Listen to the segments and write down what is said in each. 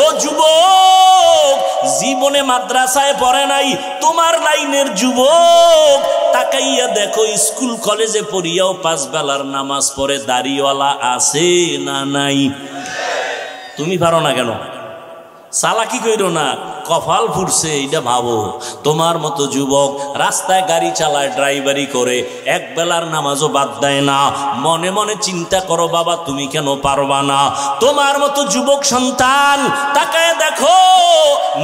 ও যুবক, জীবনে মাদ্রাসায় পড়ে নাই তোমার লাইনের যুবক, তাকাইয়া দেখো স্কুল কলেজে পড়িয়াও 5 বেলার নামাজ পড়ে দাড়িওয়ালা আছে না নাই? তুমি পারো না কেন? চালাকি কইরো না, কপাল ফুরছে এটা ভাবো। তোমার মতো যুবক রাস্তায় গাড়ি চালায়, ড্রাইভারি করে, 1 বেলার নামাজও বাদ দেয় না। মনে মনে চিন্তা করো বাবা তুমি কেন পারবা না? তোমার মতো যুবক সন্তান তাকায় দেখো,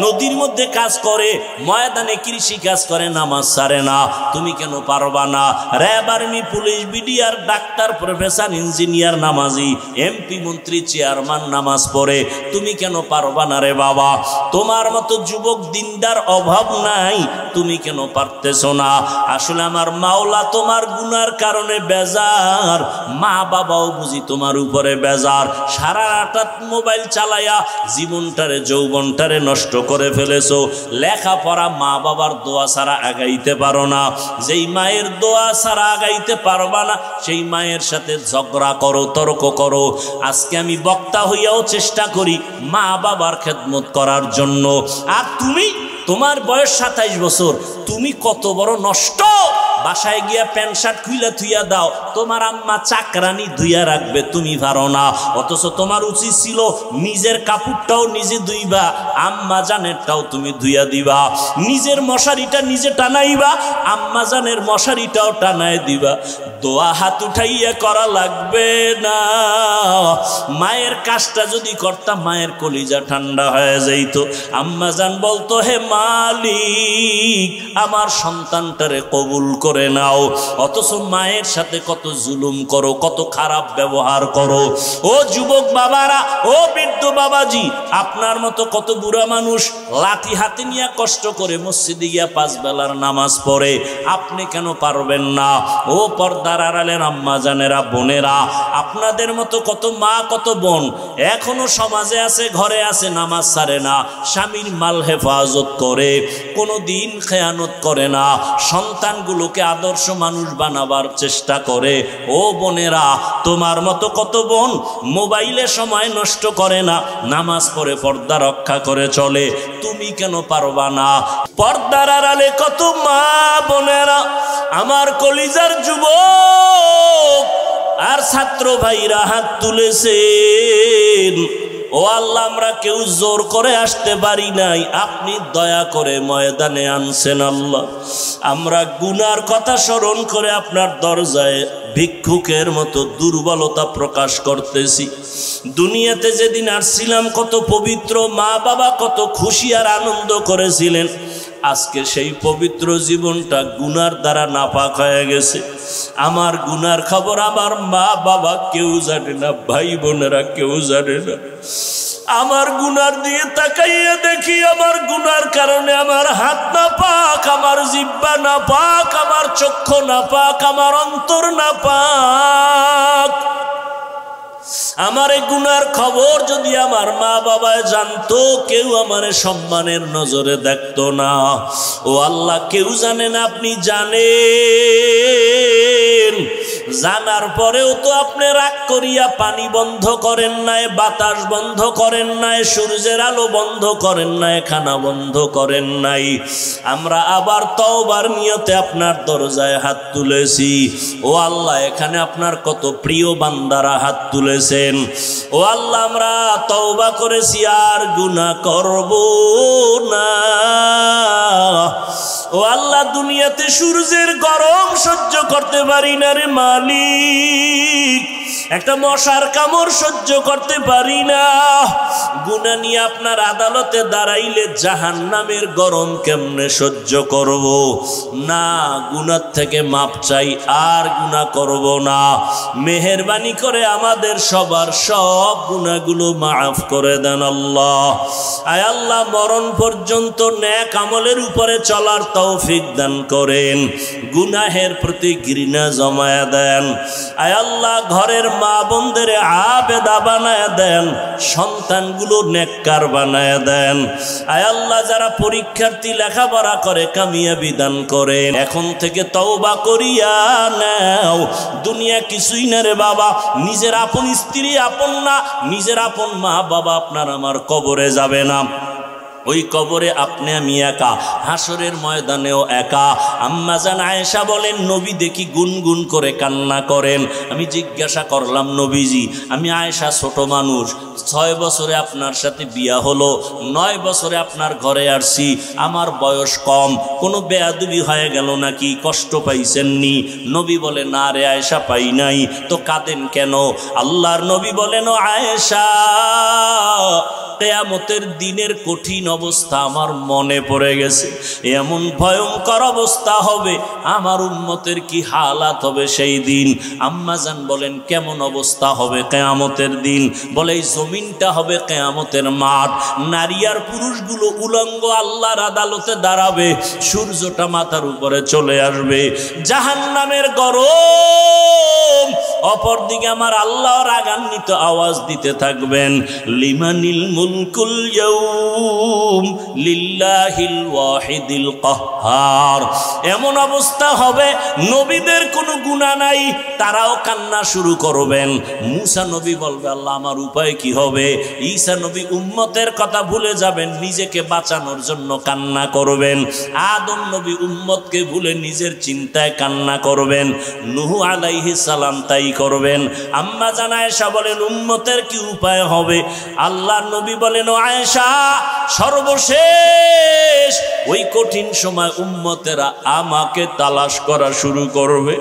নদীর মধ্যে কাজ করে, ময়দানে কৃষি কাজ করে, নামাজ ছাড়ে না। তুমি কেন পারবা না? RAB, army, police, BDR, doctor, professor, engineer নামাজি, এমপি, মন্ত্রী, চেয়ারম্যান নামাজ পড়ে, তুমি কেন পারবা না রে বাবা? তোমার মতো যুবক দিনদার অভাব নাই, তুমি কেন পারতেছো না? আসলে আমার মাওলা তোমার গুনার কারণে বেজার, মা বাবাও বুঝি তোমার উপরে বেজার। সারা রাত মোবাইল চালায়া জীবনটারে, যৌবনটারে নষ্ট করে ফেলেছো। লেখাপড়া মা বাবার দোয়া ছাড়া আগাইতে পারো না। যেই মায়ের দোয়া ছাড়া আগাইতে পারবা না, সেই মায়ের সাথে ঝগড়া করো, তর্ক করো। আজকে আমি বক্তা হইয়াও চেষ্টা করি মা বাবার খেদমত করার জন্য। আর তুমি, তোমার বয়স 27 বছর, তুমি কত বড় নষ্ট। বাসায় গিয়া প্যান্ট শার্ট খুইলা ধুইয়া দাও, তোমার আম্মা চাকরানি ধুইয়া রাখবে, তুমি পারো না। অথচ তোমার উচিত ছিল নিজের কাপড়টাও নিজে ধুইবা, আম্মা জানেরটাও তুমি ধুইয়া দিবা। নিজের মশারিটা নিজে টানাইবা, আম্মা জানের মশারিটাও টানায় দিবা। দোয়া হাত উঠাইয়া করা লাগবে না। মায়ের কাজটা যদি করতাম মায়ের কলিজা ঠান্ডা হয়ে যাইতো। আম্মা জান বলতো, হে মালিক আমার সন্তানটারে কবুল করে নাও। অথচ মায়ের সাথে কত জুলুম করো, কত খারাপ ব্যবহার করো। ও যুবক বাবারা, ও বৃদ্ধ বাবাজি, আপনার মতো কত বুড়া মানুষ লাঠি হাতে নিয়ে কষ্ট করে মসজিদে গিয়া 5 বেলার নামাজ পড়ে, আপনি কেন পারবেন না? ও পর্দার আড়ালের আম্মা জানেরা, বোনেরা, আপনাদের মতো কত মা, কত বোন এখনো সমাজে আছে, ঘরে আছে, নামাজ ছাড়ে না, স্বামীর মাল হেফাজত করে, কোনো দিন খেয়ানত করে না, সন্তানগুলোকে আদর্শ মানুষ বানাবার চেষ্টা করে। ও বোনেরা, তোমার মতো কত বোন মোবাইলে সময় নষ্ট করে না, নামাজ পড়ে পর্দা রক্ষা করে চলে, তুমি কেন পারবা না? পর্দার আড়ালে কত মা বোনেরা, আমার কলিজার যুবক আর ছাত্র ভাইরা হাত তুলেছেন। ও আল্লাহ, আমরা কেউ জোর করে আসতে পারি নাই, আপনি দয়া করে ময়দানে আনছেন আল্লাহ। আমরা গুনার কথা স্মরণ করে আপনার দরজায় ভিক্ষুকের মতো দুর্বলতা প্রকাশ করতেছি। দুনিয়াতে যেদিন আসছিলাম কত পবিত্র, মা বাবা কত খুশি আর আনন্দ করেছিলেন। আজকে সেই পবিত্র জীবনটা গুনার দ্বারা নাপাক হয়ে গেছে। আমার গুনার খবর আমার মা বাবা কেউ জানে না, ভাই বোনেরা কেউ জানে না। আমার গুনার দিয়ে তাকাইয়া দেখি, আমার গুনার কারণে আমার হাত না পাক, আমার জিহ্বা না পাক, আমার চক্ষু না পাক, আমার অন্তর না পাক। আমার এই গুনার খবর যদি আমার মা বাবা জানতো, কেউ আমারে সম্মানের নজরে দেখতো না। ও আল্লাহ, কেউ জানে না, আপনি জানেন। জানার পরেও তো আপনি রাগ করিয়া পানি বন্ধ করেন নাই, বাতাস বন্ধ করেন নাই, সূর্যের আলো বন্ধ করেন নাই, খানা বন্ধ করেন নাই। আমরা আবার তওবার নিয়তে আপনার দরজায় হাত তুলেছি। ও আল্লাহ, এখানে আপনার কত প্রিয় বান্দারা হাত তুলেছেন। ও আল্লাহ, আমরা তওবা করেছি, আর গুনাহ করব না। ও আল্লাহ, দুনিয়াতে সূর্যের গরম সহ্য করতে পারি না রে মালিক, একটা মশার কামড় সহ্য করতে পারি না। গুনাহ নিয়ে আপনার আদালতে দাঁড়াইলে জাহান্নামের গরম কেমনে সহ্য করব? না, গুনাহ থেকে মাপ চাই, আর গুনাহ করব না। মেহেরবানি করে আমাদের সবার সব গুনাহগুলো মাফ করে দেন আল্লাহ। আয় আল্লাহ, মরণ পর্যন্ত নেক আমলের উপরে চলার তৌফিক দান করেন, গুনাহের প্রতি ঘৃণা জমায়া দেন। আয় আল্লাহ, ঘরের মা বোনদের আবেদা বানায় দেন, সন্তানগুলো নেককার বানায় দেন। আয় আল্লাহ, যারা পরীক্ষার্থী লেখাপড়া করে কামিয়াবি দান করেন। এখন থেকে তওবা করিয়া নাও। দুনিয়া কিছুই না রে বাবা। নিজের আপন স্ত্রী আপন না, নিজের আপন মা বাবা আপনার আমার কবরে যাবে না। ওই কবরে আপনি আমি একা, হাসরের ময়দানেও একা। আম্মা জান আয়েশা বলেন, নবী দেখি গুনগুন করে কান্না করেন। আমি জিজ্ঞাসা করলাম, নবীজি, আমি আয়েশা ছোট মানুষ, 6 বছরে আপনার সাথে বিয়া হলো, 9 বছরে আপনার ঘরে আসছি, আমার বয়স কম, কোনো বেয়াদবি হয়ে গেল নাকি, কষ্ট পাইছেননি? নবী বলে, না রে আয়েশা, পাই নাই। তো কাঁদেন কেন? আল্লাহর নবী বলেন, ও আয়েশা, কিয়ামতের দিনের কঠিন অবস্থা আমার মনে পড়ে গেছে। এমন ভয়ঙ্কর অবস্থা হবে, আমার উম্মতের কি হালাত হবে সেই দিন। আম্মা জান বলেন, কেমন অবস্থা হবে কিয়ামতের দিন? বলে, এই জমিনটা হবে কিয়ামতের মাঠ। নারী আর পুরুষগুলো উলঙ্গ আল্লাহর আদালতে দাঁড়াবে, সূর্যটা মাথার উপরে চলে আসবে, জাহান্নামের গরম। অপরদিকে আমার আল্লাহ রাগান্বিত আওয়াজ দিতে থাকবেন, লিমানিল মুলকুল ইয়াউম লিল্লাহিল ওয়াহিদিল কাহ্হার। এমন অবস্থা হবে, নবীদের কোনো গুনাহ নাই, তারাও কান্না শুরু করবেন। মুসা নবী বলবে, আল্লাহ আমার উপায় কি হবে? ঈসা নবী উম্মতের কথা ভুলে যাবেন, নিজেকে বাঁচানোর জন্য কান্না করবেন। আদম নবী উম্মতকে ভুলে নিজের চিন্তায় কান্না করবেন। নূহ আলাইহিস সালাম তাই করবেন। আম্মা জান আয়েশা বলেন, উম্মতের কি উপায় হবে? আল্লাহর নবী বলেন, ও আয়েশা, সর্বশেষ ওই কঠিন সময় উম্মতেরা আমাকে তালাশ করা শুরু করবে।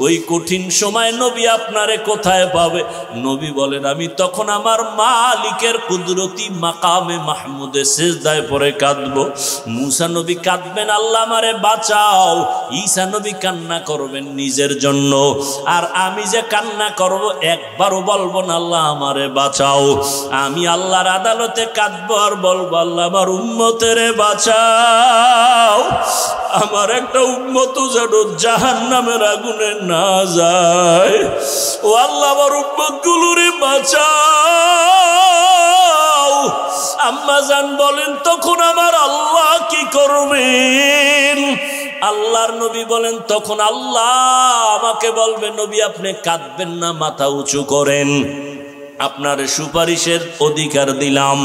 ওই কঠিন সময় নবী আপনারে কোথায় পাবে? নবী বলেন, আমি তখন আমার মালিকের কুদরতি মাকামে মাহমুদে সিজদায় পড়ে কাঁদবো। মুসা নবী কাঁদবেন, আল্লাহ আমারে বাঁচাও। ঈসা নবী কান্না করবেন নিজের জন্য। আর আমি যে কান্না করব, একবারও বলবো না আল্লাহ আমারে বাঁচাও। আমি আল্লাহর আদালতে কাঁদবো আর বলবো, আল্লাহ আমার উম্মতের বাঁচাও। আমার একটা উম্মত যেন জাহান্নামের আগুনে না যায়। ও আল্লাহ, আমার উম্মত গুলোরে বাঁচাও। আম্মা জান বলেন, তখন আমার আল্লাহ কি করবেন? আল্লাহর নবী বলেন, তখন আল্লাহ আমাকে বলবে, নবী আপনি কাঁদবেন না, মাথা উঁচু করেন, আপনার সুপারিশের অধিকার দিলাম।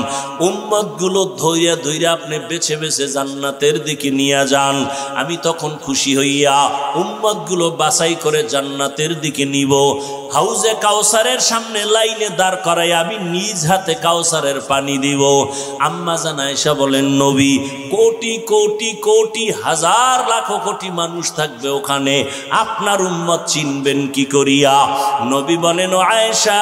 উম্মতগুলো ধৈর্য ধৈর্য আপনি বেছে বেছে জান্নাতের দিকে নিয়ে যান। আমি তখন খুশি হইয়া উম্মতগুলো বাছাই করে জান্নাতের দিকে নিব। হাউজে কাউসারের সামনে লাইনে দাঁড় করাই আমি নিজ হাতে কাউসারের পানি দিব। আম্মা জান আয়েশা বলেন, নবী, কোটি কোটি কোটি হাজার লাখ কোটি মানুষ থাকবে ওখানে, আপনার উম্মত চিনবেন কি করিয়া? নবী বলেন, ও আয়েশা,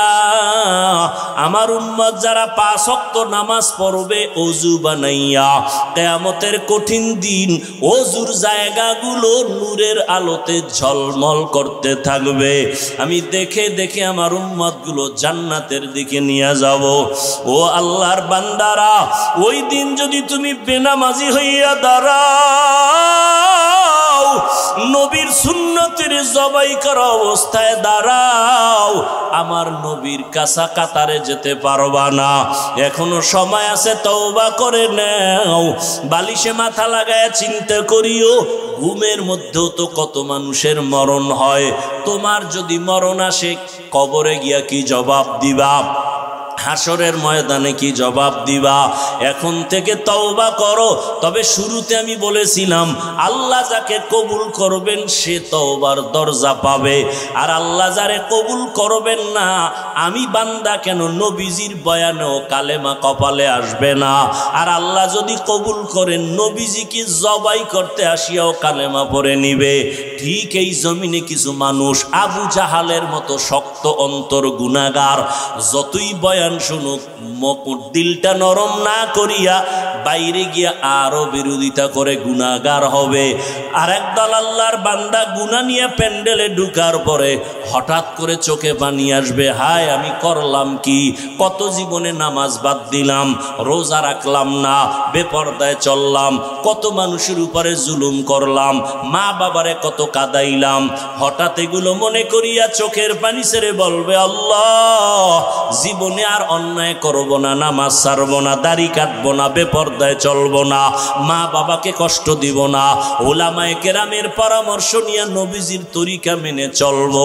আমার উম্মত যারা 5 ওয়াক্ত নামাজ পড়বে ওযু বানাইয়া, কিয়ামতের কঠিন দিন ওযুর জায়গাগুলো নূরের আলোতে ঝলমল করতে থাকবে। আমি দেখে দেখে আমার উম্মতগুলো জান্নাতের দিকে নিয়ে যাব। ও আল্লাহর বান্দারা, ওই দিন যদি তুমি বেনামাজি হইয়া দাঁড়াও, নবীর সুন্নতের জবাই করা অবস্থায় দাঁড়াও, আমার নবীর কাছা কাতারে যেতে পারবা না। এখনো সময় আছে, তওবা করে নাও। বালিশে মাথা লাগায় চিন্তা করিও, ঘুমের মধ্যেও তো কত মানুষের মরণ হয়। তোমার যদি মরণ আসে, কবরে গিয়া কি জবাব দিবা? হাসরের ময়দানে কি জবাব দিবা? এখন থেকে তওবা করো। তবে শুরুতে আমি বলেছিলাম, আল্লাহ যাকে কবুল করবেন সে তওবার দরজা পাবে, আর আল্লাহ যারে কবুল করবেন না, আমি বান্দা কেন, নবীজির বয়ানেও কালেমা কপালে আসবে না। আর আল্লাহ যদি কবুল করেন, নবীজিকে জবাই করতে আসিয়াও কালেমা পড়ে নিবে। ঠিক এই জমিনে কিছু মানুষ আবু জাহালের মতো শক্ত অন্তর গুনাহগার, যতই বয়ান শুনুক, দিলটা নরম না করিয়া বাইরে গিয়া আরো বিরোধিতা করে গুনাহগার হবে। আর একদল আল্লাহর বান্দা গুনাহ নিয়ে প্যান্ডেলে ঢুকার পরে হঠাৎ করে চোখে পানি আসবে, হায় আমি করলাম কি, কত জীবনে নামাজ বাদ দিলাম, রোজা রাখলাম না, বেপরদায় চললাম, কত মানুষের উপরে জুলুম করলাম, মা বাবারে কত কাঁদাইলাম। হঠাৎ এগুলো মনে করিয়া চোখের পানি ছেড়ে বলবে, আল্লাহ জীবনে আর অন্যায় করব না, নামাজ ছাড়ব না, দাড়ি কাটব না, বেপরদায় চলব না, মা বাবাকে কষ্ট দিব না, উলামায়ে কেরামের পরামর্শ নিয়ে নবীজির তরিকা মেনে চলব।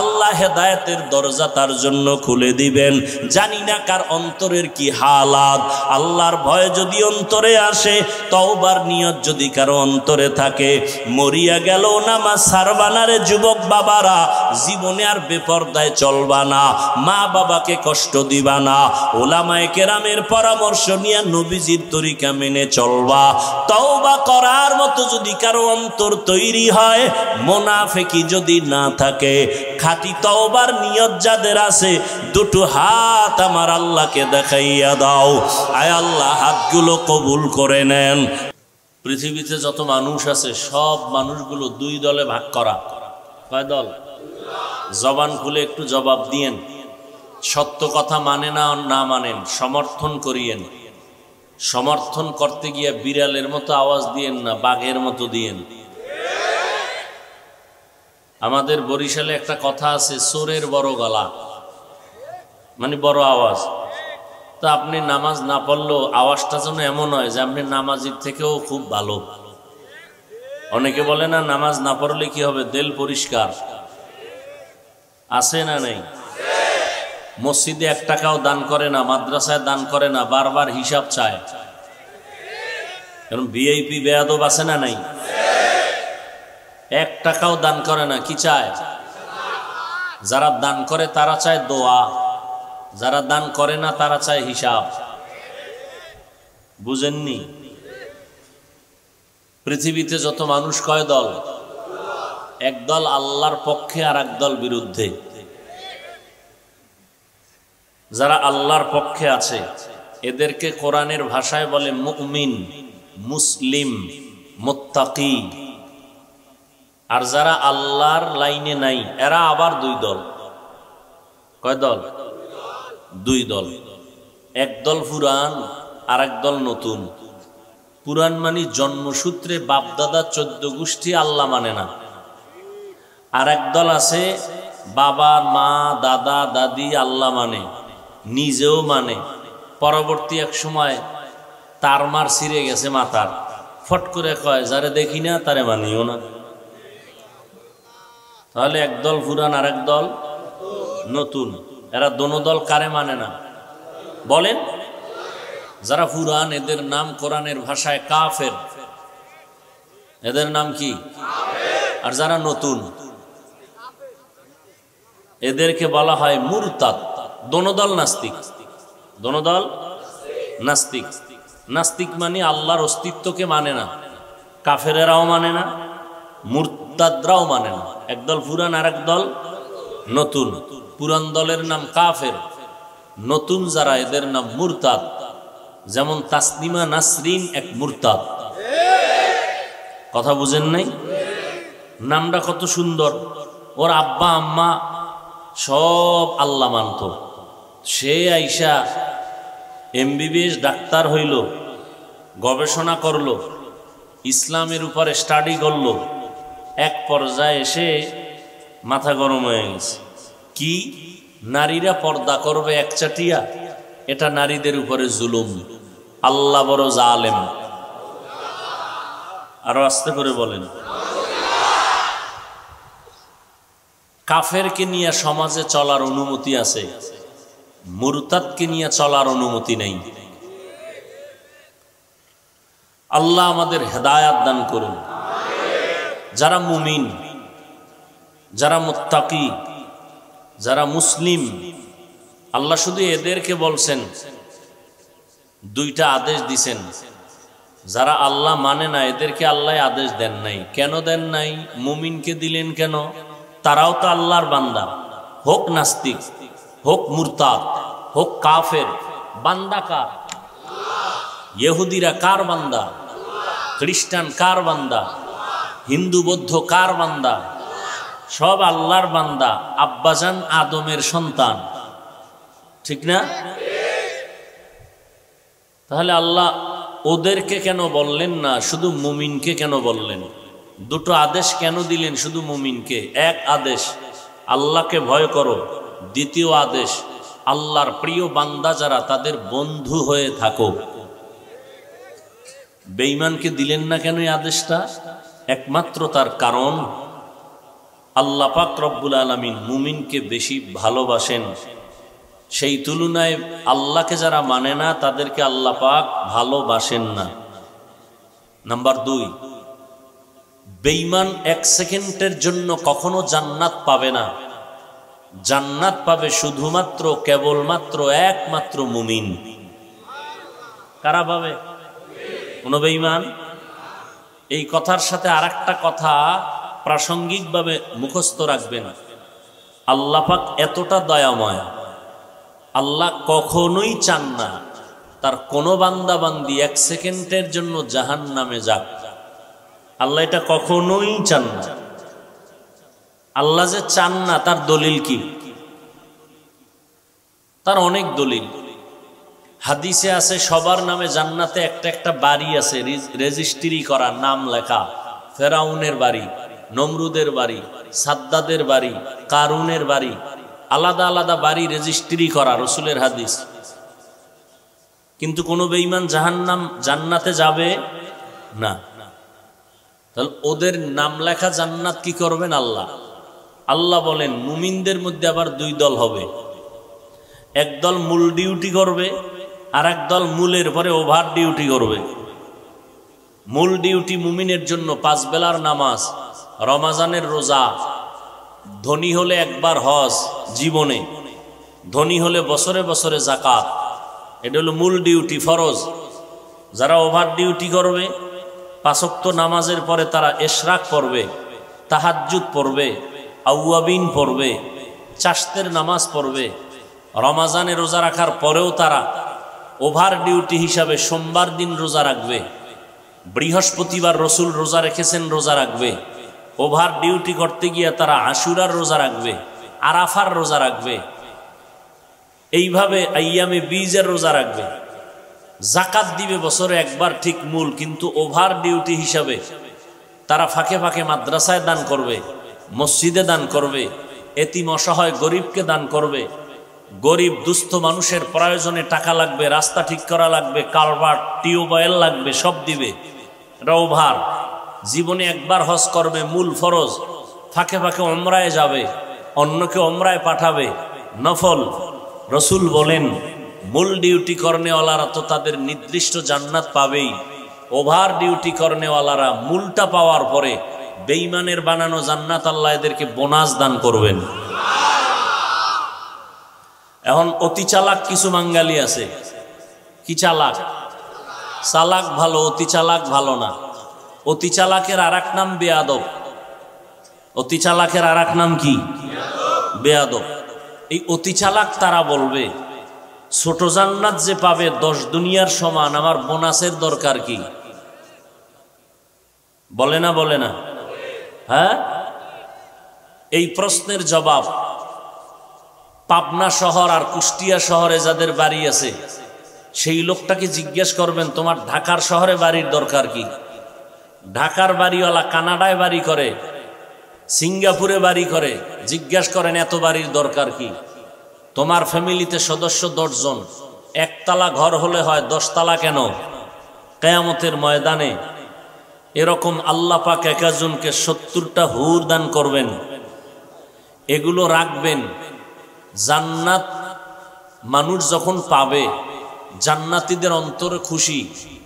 আল্লাহ হেদায়েতের দরজা তার জন্য খুলে দিবেন। জানি না কার অন্তরের কি হালাত। আল্লাহর ভয় যদি অন্তরে আসে, তওবার নিয়ত যদি কারো অন্তরে থাকে, মরিয়া গেল নামাজ ছাড়বা না রে যুবক বাবারা, জীবনে আর বেপরদায় চলবা না, মা বাবাকে কষ্ট দিবা না, উলামায়ে কেরামের পরামর্শ নিয়ে নবীজির তরিকা মেনে চলবা। তওবা করার মতো যদি কারো অন্তর তৈরি হয়, মুনাফিকি যদি না থাকে, খাঁটি তওবার নিয়ত যাদের আছে, দুটো হাত আমার আল্লাহকে দেখাইয়া দাও। আয় আল্লাহ হাতগুলো কবুল করে নেন। পৃথিবীতে যত মানুষ আছে সব মানুষগুলো দুই দলে ভাগ করা। কয় দল? জবান খুলে একটু জবাব দিয়েন। সত্য কথা মানে না, না মানেন, সমর্থন করিয়েন। সমর্থন করতে গিয়ে বিড়ালের মতো আওয়াজ দিয়েন না, বাঘের মতো দিয়েন। আমাদের বরিশালে একটা কথা আছে, চোরের বড় গলা, মানে বড় আওয়াজ। তো আপনি নামাজ না পড়লেও আওয়াজটা যেন এমন হয় যে আপনি নামাজির থেকেও খুব ভালো। অনেকে বলে না নামাজ না পড়লে কি হবে, দিল পরিষ্কার। আছে না নেই? মসজিদে 1 টাকাও দান করে না, মাদ্রাসায় দান করে না, বারবার হিসাব চায়। কারণ ভিআইপি বেয়াদব আছে না নাই? 1 টাকাও দান করে না, কি চায়? যারা দান করে তারা চায় দোয়া, যারা দান করে না তারা চায় হিসাব। বুঝেননি? পৃথিবীতে যত মানুষ কয় দল? এক দল আল্লাহর পক্ষে আর এক দল বিরুদ্ধে। যারা আল্লাহর পক্ষে আছে এদেরকে কোরআনের ভাষায় বলে মুমিন, মুসলিম, মুত্তাকি। আর যারা আল্লাহর লাইনে নাই এরা আবার 2 দল। কয় দল? 2 দল। এক দল পুরান আর এক দল নতুন। পুরান মানে জন্মসূত্রে বাপদাদা 14 গোষ্ঠী আল্লাহ মানে না। আর এক দল আছে বাবা মা দাদা দাদি আল্লাহ মানে, নিজেও মানে, পরবর্তী এক সময় তার মার ছিঁড়ে গেছে মাথার, ফট করে কয় যারে দেখি না তারে মানিও না। তাহলে এক দল পুরান আর এক দল নতুন। এরা দোনো দল কারে মানে না বলেন? যারা পুরান এদের নাম কোরআনের ভাষায় কাফের, এদের নাম কি? আর যারা নতুন এদেরকে বলা হয় মুরতাদ। দোনো দল নাস্তিক, দোনো দল নাস্তিক। নাস্তিক মানে আল্লাহর অস্তিত্বকে মানে না, কাফেরেরাও মানে না, মুরতাদরাও মানে না। একদল পুরান আর এক দল নতুন। পুরান দলের নাম কাফের, নতুন যারা এদের নাম মুরতাদ। যেমন তাসনিমা নাসরিন এক মুরতাদ। কথা বুঝেন নাই? নামটা কত সুন্দর। ওর আব্বা আম্মা সব আল্লাহ মানত। সে আইসা MBBS ডাক্তার হইল, গবেষণা করলো, ইসলামের উপরে স্টাডি করলো। এক পর্যায়ে এসে মাথা গরম হয়ে গেছে। কি নারীরা পর্দা করবে একচাটিয়া, এটা নারীদের উপরে জুলুম। আল্লাহ বড় জালেম। আরো আস্তে করে বলেন। কাফেরকে নিয়ে সমাজে চলার অনুমতি আছে, মুরতাদকে নিয়ে চলার অনুমতি নেই। আল্লাহ আমাদের হেদায়াত দান করুন। যারা মুমিন, যারা মুত্তাকি, যারা মুসলিম, আল্লাহ শুধু এদেরকে বলছেন, 2টা আদেশ দিছেন। যারা আল্লাহ মানে না এদেরকে আল্লাহ আদেশ দেন নাই। কেন দেন নাই? মুমিনকে দিলেন কেন? তারাও তো আল্লাহর বান্দা, হোক নাস্তিক, হোক মুরতাদ, হোক কাফের। বান্দা কার? ইহুদিরা কার বান্দা? খ্রিস্টান কার বান্দা? হিন্দু বৌদ্ধ কার বান্দা? সব আল্লাহর বান্দা, আব্বাজান আদমের সন্তান, ঠিক না? তাহলে আল্লাহ ওদেরকে কেন বললেন না, শুধু মুমিনকে কেন বললেন? দুটো আদেশ কেন দিলেন শুধু মুমিনকে? এক আদেশ আল্লাহকে ভয় করো, দ্বিতীয় আদেশ আল্লাহর প্রিয় বান্দা যারা তাদের বন্ধু হয়ে থাকো। বেঈমানকে দিলেন না কেন এই আদেশটা? একমাত্র তার কারণ আল্লাহ পাক রব্বুল আলামিন মুমিনকে বেশি ভালোবাসেন, সেই তুলনায় আল্লাহকে যারা মানে না তাদেরকে আল্লাহ পাক ভালোবাসেন না। নাম্বার 2, বেঈমান এক সেকেন্ডের জন্য কখনো জান্নাত পাবে না। জান্নাত পাবে শুধুমাত্র কেবলমাত্র একমাত্র মুমিন। কারা পাবে? কোন বেঈমান? এই কথার সাথে আরেকটা কথা প্রাসঙ্গিকভাবে মুখস্থ রাখবেন। আল্লাহ পাক এতটা দয়াময়, আল্লাহ কখনোই চান না তার কোনো বান্দা বান্দি এক সেকেন্ডের জন্য জাহান্নামে যাক। আল্লাহ এটা কখনোই চান না। আল্লাহ যে চান না তার দলিল কি? তার অনেক দলিল। হাদিসে আছে সবার নামে জান্নাতে একটা একটা বাড়ি আছে, রেজিস্ট্রি করা, নাম লেখা। ফেরাউনের বাড়ি, নমরুদের বাড়ি, সাদ্দাদের বাড়ি, কারুনের বাড়ি, আলাদা আলাদা বাড়ি রেজিস্ট্রি করা, রসুলের হাদিস। কিন্তু কোনো বেঈমান জান্নাতে যাবে না। তাহলে ওদের নাম লেখা জান্নাত কি করবেন আল্লাহ? আল্লাহ বলেন মুমিনদের মধ্যে আবার 2 দল হবে। একদল মূল ডিউটি করবে, আর একদল মূলের পরে ওভার ডিউটি করবে। মূল ডিউটি মুমিনের জন্য 5 বেলার নামাজ, রমাজানের রোজা, ধনী হলে একবার হজ জীবনে, ধনী হলে বছরে বছরে যাকাত। এটা হলো মূল ডিউটি, ফরজ। যারা ওভার ডিউটি করবে 5 ওয়াক্ত নামাজের পরে তারা ইশরাক পড়বে, তাহাজ্জুদ পড়বে, আউয়াবিন পড়বে, চাশতের নামাজ পড়বে। রমাজানে রোজা রাখার পরেও তারা ওভার ডিউটি হিসাবে সোমবার দিন রোজা রাখবে, বৃহস্পতিবার রসুল রোজা রেখেছেন রোজা রাখবে। ওভার ডিউটি করতে গিয়ে তারা আশুরার রোজা রাখবে, আরাফার রোজা রাখবে, এইভাবে আইয়ামে বীজের রোজা রাখবে। জাকাত দিবে বছরে একবার ঠিক মূল, কিন্তু ওভার ডিউটি হিসাবে তারা ফাঁকে ফাঁকে মাদ্রাসায় দান করবে, মসজিদে দান করবে, এতিম অসহায় গরিবকে দান করবে। গরিব দুস্থ মানুষের প্রয়োজনে টাকা লাগবে, রাস্তা ঠিক করা লাগবে, কালভার্ট, টিউবওয়েল লাগবে, সব দিবে। এটা ওভার। জীবনে একবার হজ করবে, মূল ফরজ। ফাঁকে ফাঁকে ওমরায় যাবে, অন্যকে ওমরায় পাঠাবে, নফল। রসুল বলেন মূল ডিউটি করনেওয়ালারা তো তাদের নির্দিষ্ট জান্নাত পাবেই, ওভার ডিউটি করনেওয়ালারা মূলটা পাওয়ার পরে বেঈমানের বানানো জান্নাত আল্লাহ এদেরকে বোনাস দান করবেন। এখন অতি চালাক কিছু বাঙালি আছে। কি চালাক? চালাক ভালো, অতি চালাক ভালো না। অতি চালাকের আরেক নাম বেয়াদব। অতি চালাকের আরেক নাম কি? বেয়াদব। এই অতি চালাক তারা বলবে ছোট জান্নাত যে পাবে 10 দুনিয়ার সমান, আমার বোনাসের দরকার কি? বলে না? বলে না? হ্যাঁ, এই প্রশ্নের জবাব পাবনা শহর আর কুষ্টিয়া শহরে যাদের বাড়ি আছে সেই লোকটাকে জিজ্ঞেস করবেন তোমার ঢাকার শহরে বাড়ির দরকার কি? ঢাকার বাড়িওয়ালা কানাডায় বাড়ি করে, সিঙ্গাপুরে বাড়ি করে, জিজ্ঞেস করেন এত বাড়ির দরকার কি? তোমার ফ্যামিলিতে সদস্য 10 জন, একতলা ঘর হলে হয় 10 তলা কেন? কিয়ামতের ময়দানে এরকম আল্লাহ পাক একজনকে 70টা হুর দান করবেন। এগুলো রাখবেন। জান্নাত মানুষ যখন পাবে জান্নাতীদের অন্তরে খুশি,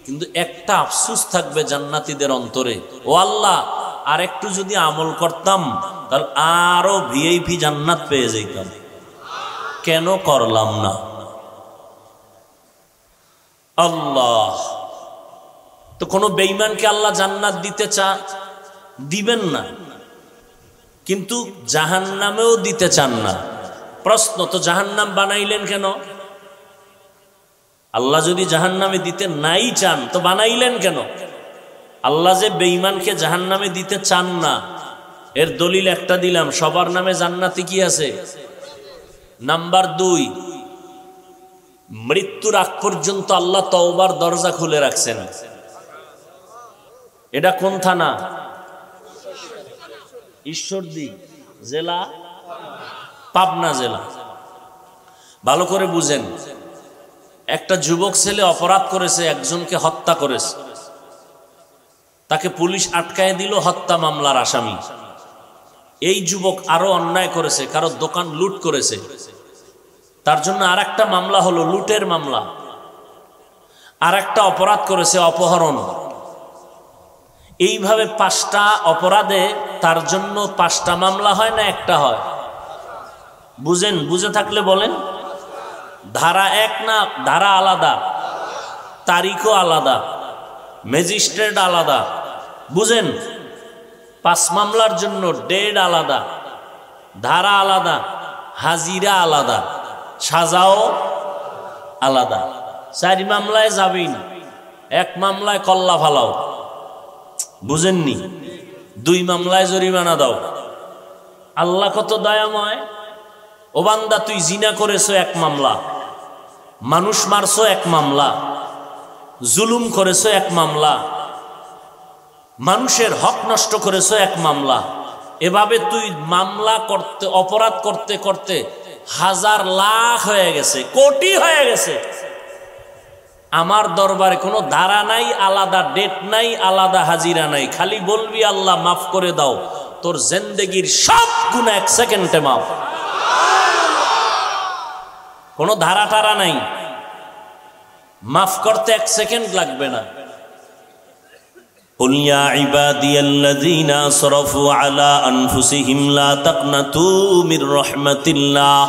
কিন্তু একটা আফসোস থাকবে জান্নাতীদের অন্তরে, ও আল্লাহ আর একটু যদি আমল করতাম তাহলে আরো ভিআইপি জান্নাত পেয়ে যেতাম, কেন করলাম না? আল্লাহ তো কোনো বেঈমানকে আল্লাহ জান্নাত দিবেন না, কিন্তু জাহান্নামেও দিতে চান না। প্রশ্ন, তো জাহান্নাম বানাইলেন কেন? আল্লাহ যদি জাহান্নামে দিতে নাই চান তো বানাইলেন কেন? আল্লাহ যে বেঈমানকে জাহান্নামে দিতে চান না এর দলিল একটা দিলাম, সবার নামে জান্নাতি কি আছে? নাম্বার 2, মৃত্যুর আগ পর্যন্ত আল্লাহ তওবার দরজা খুলে রাখছেন। এটা কোন থানা? ঈশ্বরদী জেলা, পাবনা জেলা। ভালো করে বুঝেন, একটা যুবক ছেলে অপরাধ করেছে, একজনকে হত্যা করেছে, তাকে পুলিশ আটকায় দিল হত্যা মামলার আসামি। এই যুবক আরো অন্যায় করেছে, কারো দোকান লুট করেছে, তার জন্য আর একটা মামলা হলো লুটের মামলা। আর একটা অপরাধ করেছে অপহরণ। এইভাবে 5টা অপরাধে তার জন্য 5টা মামলা হয় না একটা হয়? বুঝেন, বুঝে থাকলে বলেন। ধারা 1 না ধারা আলাদা, তারিখও আলাদা, ম্যাজিস্ট্রেট আলাদা। বুঝেন, 5 মামলার জন্য ডেট আলাদা, ধারা আলাদা, হাজিরা আলাদা, সাজাও আলাদা। 4 মামলায় যাবেন, 1 মামলায় কল্লা ফালাও। বুঝেননি? 2 মামলায় জরিমানা দাও। আল্লাহ কত দয়াময়। ও বান্দা, তুই জিনা করেছো 1 মামলা, মানুষ মারছো 1 মামলা, জুলুম করেছো 1 মামলা, মানুষের হক নষ্ট করেছো 1 মামলা। এভাবে তুই মামলা করতে, অপরাধ করতে করতে হাজার লাখ হয়ে গেছে, কোটি হয়ে গেছে। আমার দরবারে কোনো ধারা নাই, আলাদা ডেট নাই, আলাদা হাজিরা নাই। খালি বলবি আল্লাহ মাফ করে দাও, তোর জিন্দেগির সব গুনাহ 1 সেকেন্ডে মাফ। কোনো ধারা টারা নাই, মাফ করতে 1 সেকেন্ড লাগবে না। قل يا عبادي الذين اسرفوا على انفسهم لا تقنطوا من رحمة الله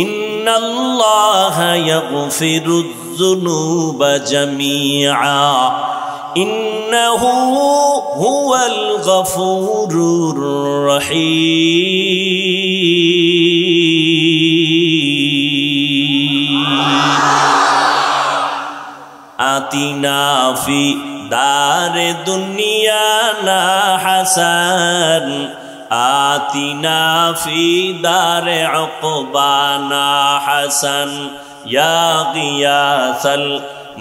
ان الله يغفر الذنوب جميعا انه هو الغفور الرحيم آتنا في دار दुनिया ना हसन आतिना फी दार उक़बाना हसन या गियासल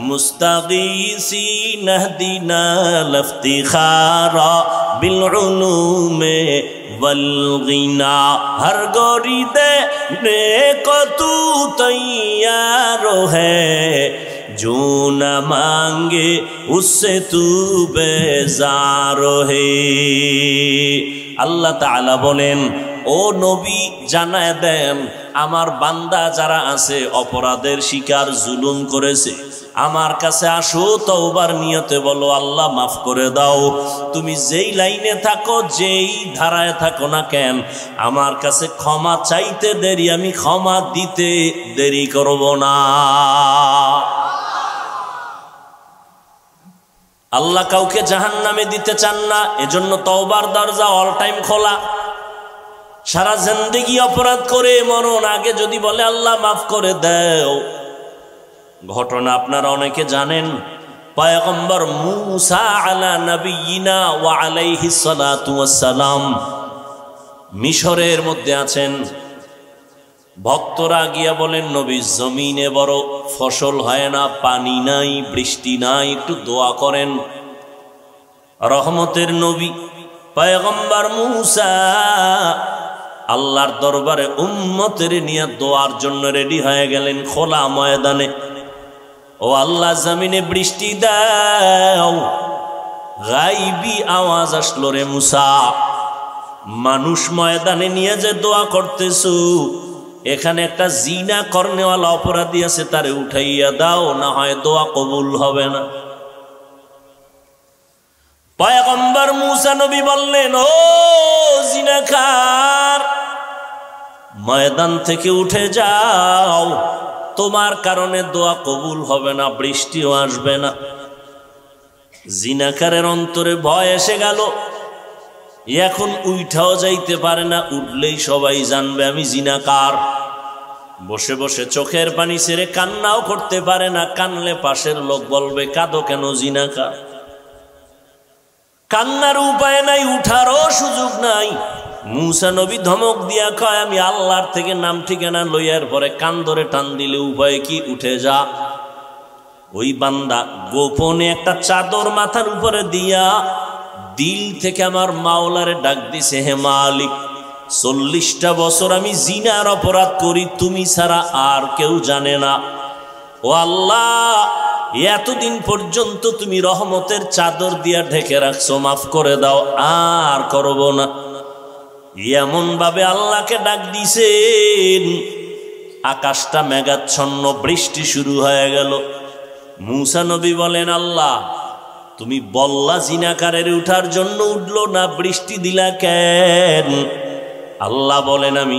मुस्तगीसीन हदीना लफ्तिखारा बिलउलूम वलगिना हर गोरी दे ने को तू तैयार है जो न मांगे उससे तू बेजार है। আল্লাহ তাআলা বলেন, ও নবী জানায় দেন আমার বান্দা যারা আছে অপরাধের শিকার, জুলুম করেছে, আমার কাছে আসো, তওবার নিয়তে বলো আল্লাহ মাফ করে দাও। তুমি যেই লাইনে থাকো, যেই ধারায় থাকো না কেন, আমার কাছে ক্ষমা চাইতে দেরি, আমি ক্ষমা দিতে দেরি করব না। আল্লাহ কাউকে জাহান্নামে দিতে চান না, এজন্য তওবার দরজা অল টাইম খোলা। সারা জিন্দেগি অপরাধ করে মরণ আগে যদি বলে আল্লাহ মাফ করে দাও। ঘটনা আপনারা অনেকে জানেন, পয়গম্বর মূসা আলা নবিয়িনা ওয়া আলাইহিস সালাতু ওয়াস সালাম মিশরের মধ্যে আছেন। ভক্তরা গিয়া বলেন, নবী জমিনে বড় ফসল হয় না, পানি নাই, বৃষ্টি নাই, একটু দোয়া করেন। রহমতের নবী পয়গম্বর মূসা আল্লাহর দরবারে উম্মতের নিয়ে দোয়ার জন্য রেডি হয়ে গেলেন খোলা ময়দানে। ও আল্লাহ, জমিনে বৃষ্টি দাও। গাইবি আওয়াজ আসলো, রে মূসা, মানুষ ময়দানে নিয়ে যে দোয়া করতেছো, এখানে একটা জিনা করনেওয়ালা অপরাধী আছে, তারে উঠাইয়া দাও, না হয় দোয়া কবুল হবে না। পয়গম্বর মূসা নবী বললেন, ও জিনাকার, ময়দান থেকে উঠে যাও, তোমার কারণে দোয়া কবুল হবে না, বৃষ্টিও আসবে না। জিনাকারের অন্তরে ভয় এসে গেল, এখন উঠাও যাইতে পারে না, উঠলেই সবাই জানবে আমি জিনাকার। বসে বসে চোখের পানি ছেড়ে কান্নাও করতে পারে না, কানলে পাশের লোক বলবে কাঁদো কেন, জিনাকার। কান্নার উপায় নাই, উঠারও সুযোগ নাই। মুসা নবী ধমক দিয়া কয়, আমি আল্লাহর থেকে নাম ঠিকানা লইয়ার পরে কান ধরে টান দিলে উপায় কি, উঠে যা। ওই বান্দা গোপনে একটা চাদর মাথার উপরে দিয়া দিল থেকে আমার মাওলারে ডাক দিছে, হে মালিক, 40টা বছর আমি জিনার অপরাধ করি, তুমি ছাড়া আর কেউ জানে না। ও আল্লাহ, এতদিন পর্যন্ত তুমি রহমতের চাদর দিয়া ঢেকে রাখছো, মাফ করে দাও, আর করব না। এমন ভাবে আল্লাহকে ডাক দিছেন, আকাশটা মেঘাচ্ছন্ন, বৃষ্টি শুরু হয়ে গেল। মুসা নবী বলেন, আল্লাহ তুমি বললা জিনাকারের উঠার জন্য, উঠলো না, বৃষ্টি দিলা কেন? আল্লাহ বলেন, আমি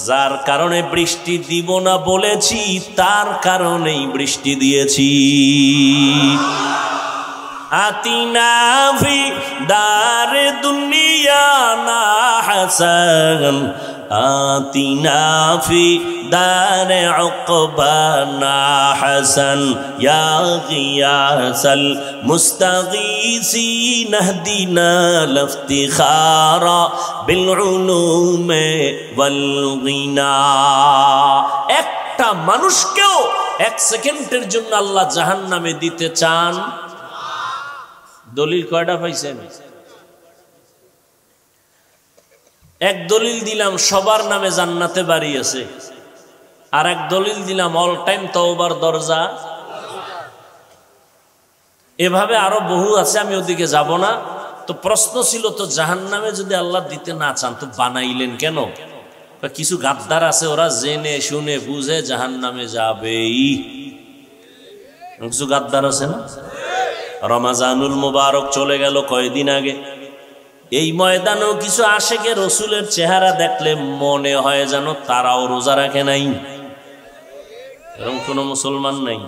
যার কারণে বৃষ্টি দিব না বলেছি তার কারণেই বৃষ্টি দিয়েছি। আতিনা ফি দারে দুনিয়া না হাসান, আতিনা ফি দারে উকবা না হাসান, ইয়া গিয়াসাল মুস্তাগীসিন ইহদিনা লিফতিখারা বিল উলুমে ওয়াল গিনা। একটা মানুষকেও 1 সেকেন্ডের জন্য আল্লাহ জাহান্নামে দিতে চান? দলিল কয়টা পাইছেন? এক দলিল দিলাম সবার নামে জান্নাতে বাড়ি আছে, আর এক দলিল দিলাম অল টাইম তওবার দরজা। এভাবে আরো বহু আছে, আমি ওদিকে যাব না। তো প্রশ্ন ছিল, তো জাহান্নামে যদি আল্লাহ দিতে না চান তো বানাইলেন কেন? কিছু গাদ্দার আছে, ওরা জেনে শুনে বুঝে জাহান্নামে যাবেই। কিছু গাদ্দার আছে না? রমাজানুল মুবারক চলে গেল কয়েকদিন আগে। এই ময়দানেও কিছু আশেকে রসুলের চেহারা দেখলে মনে হয় যেন তারাও রোজা রাখে নাই। এরকম কোন মুসলমান নাই?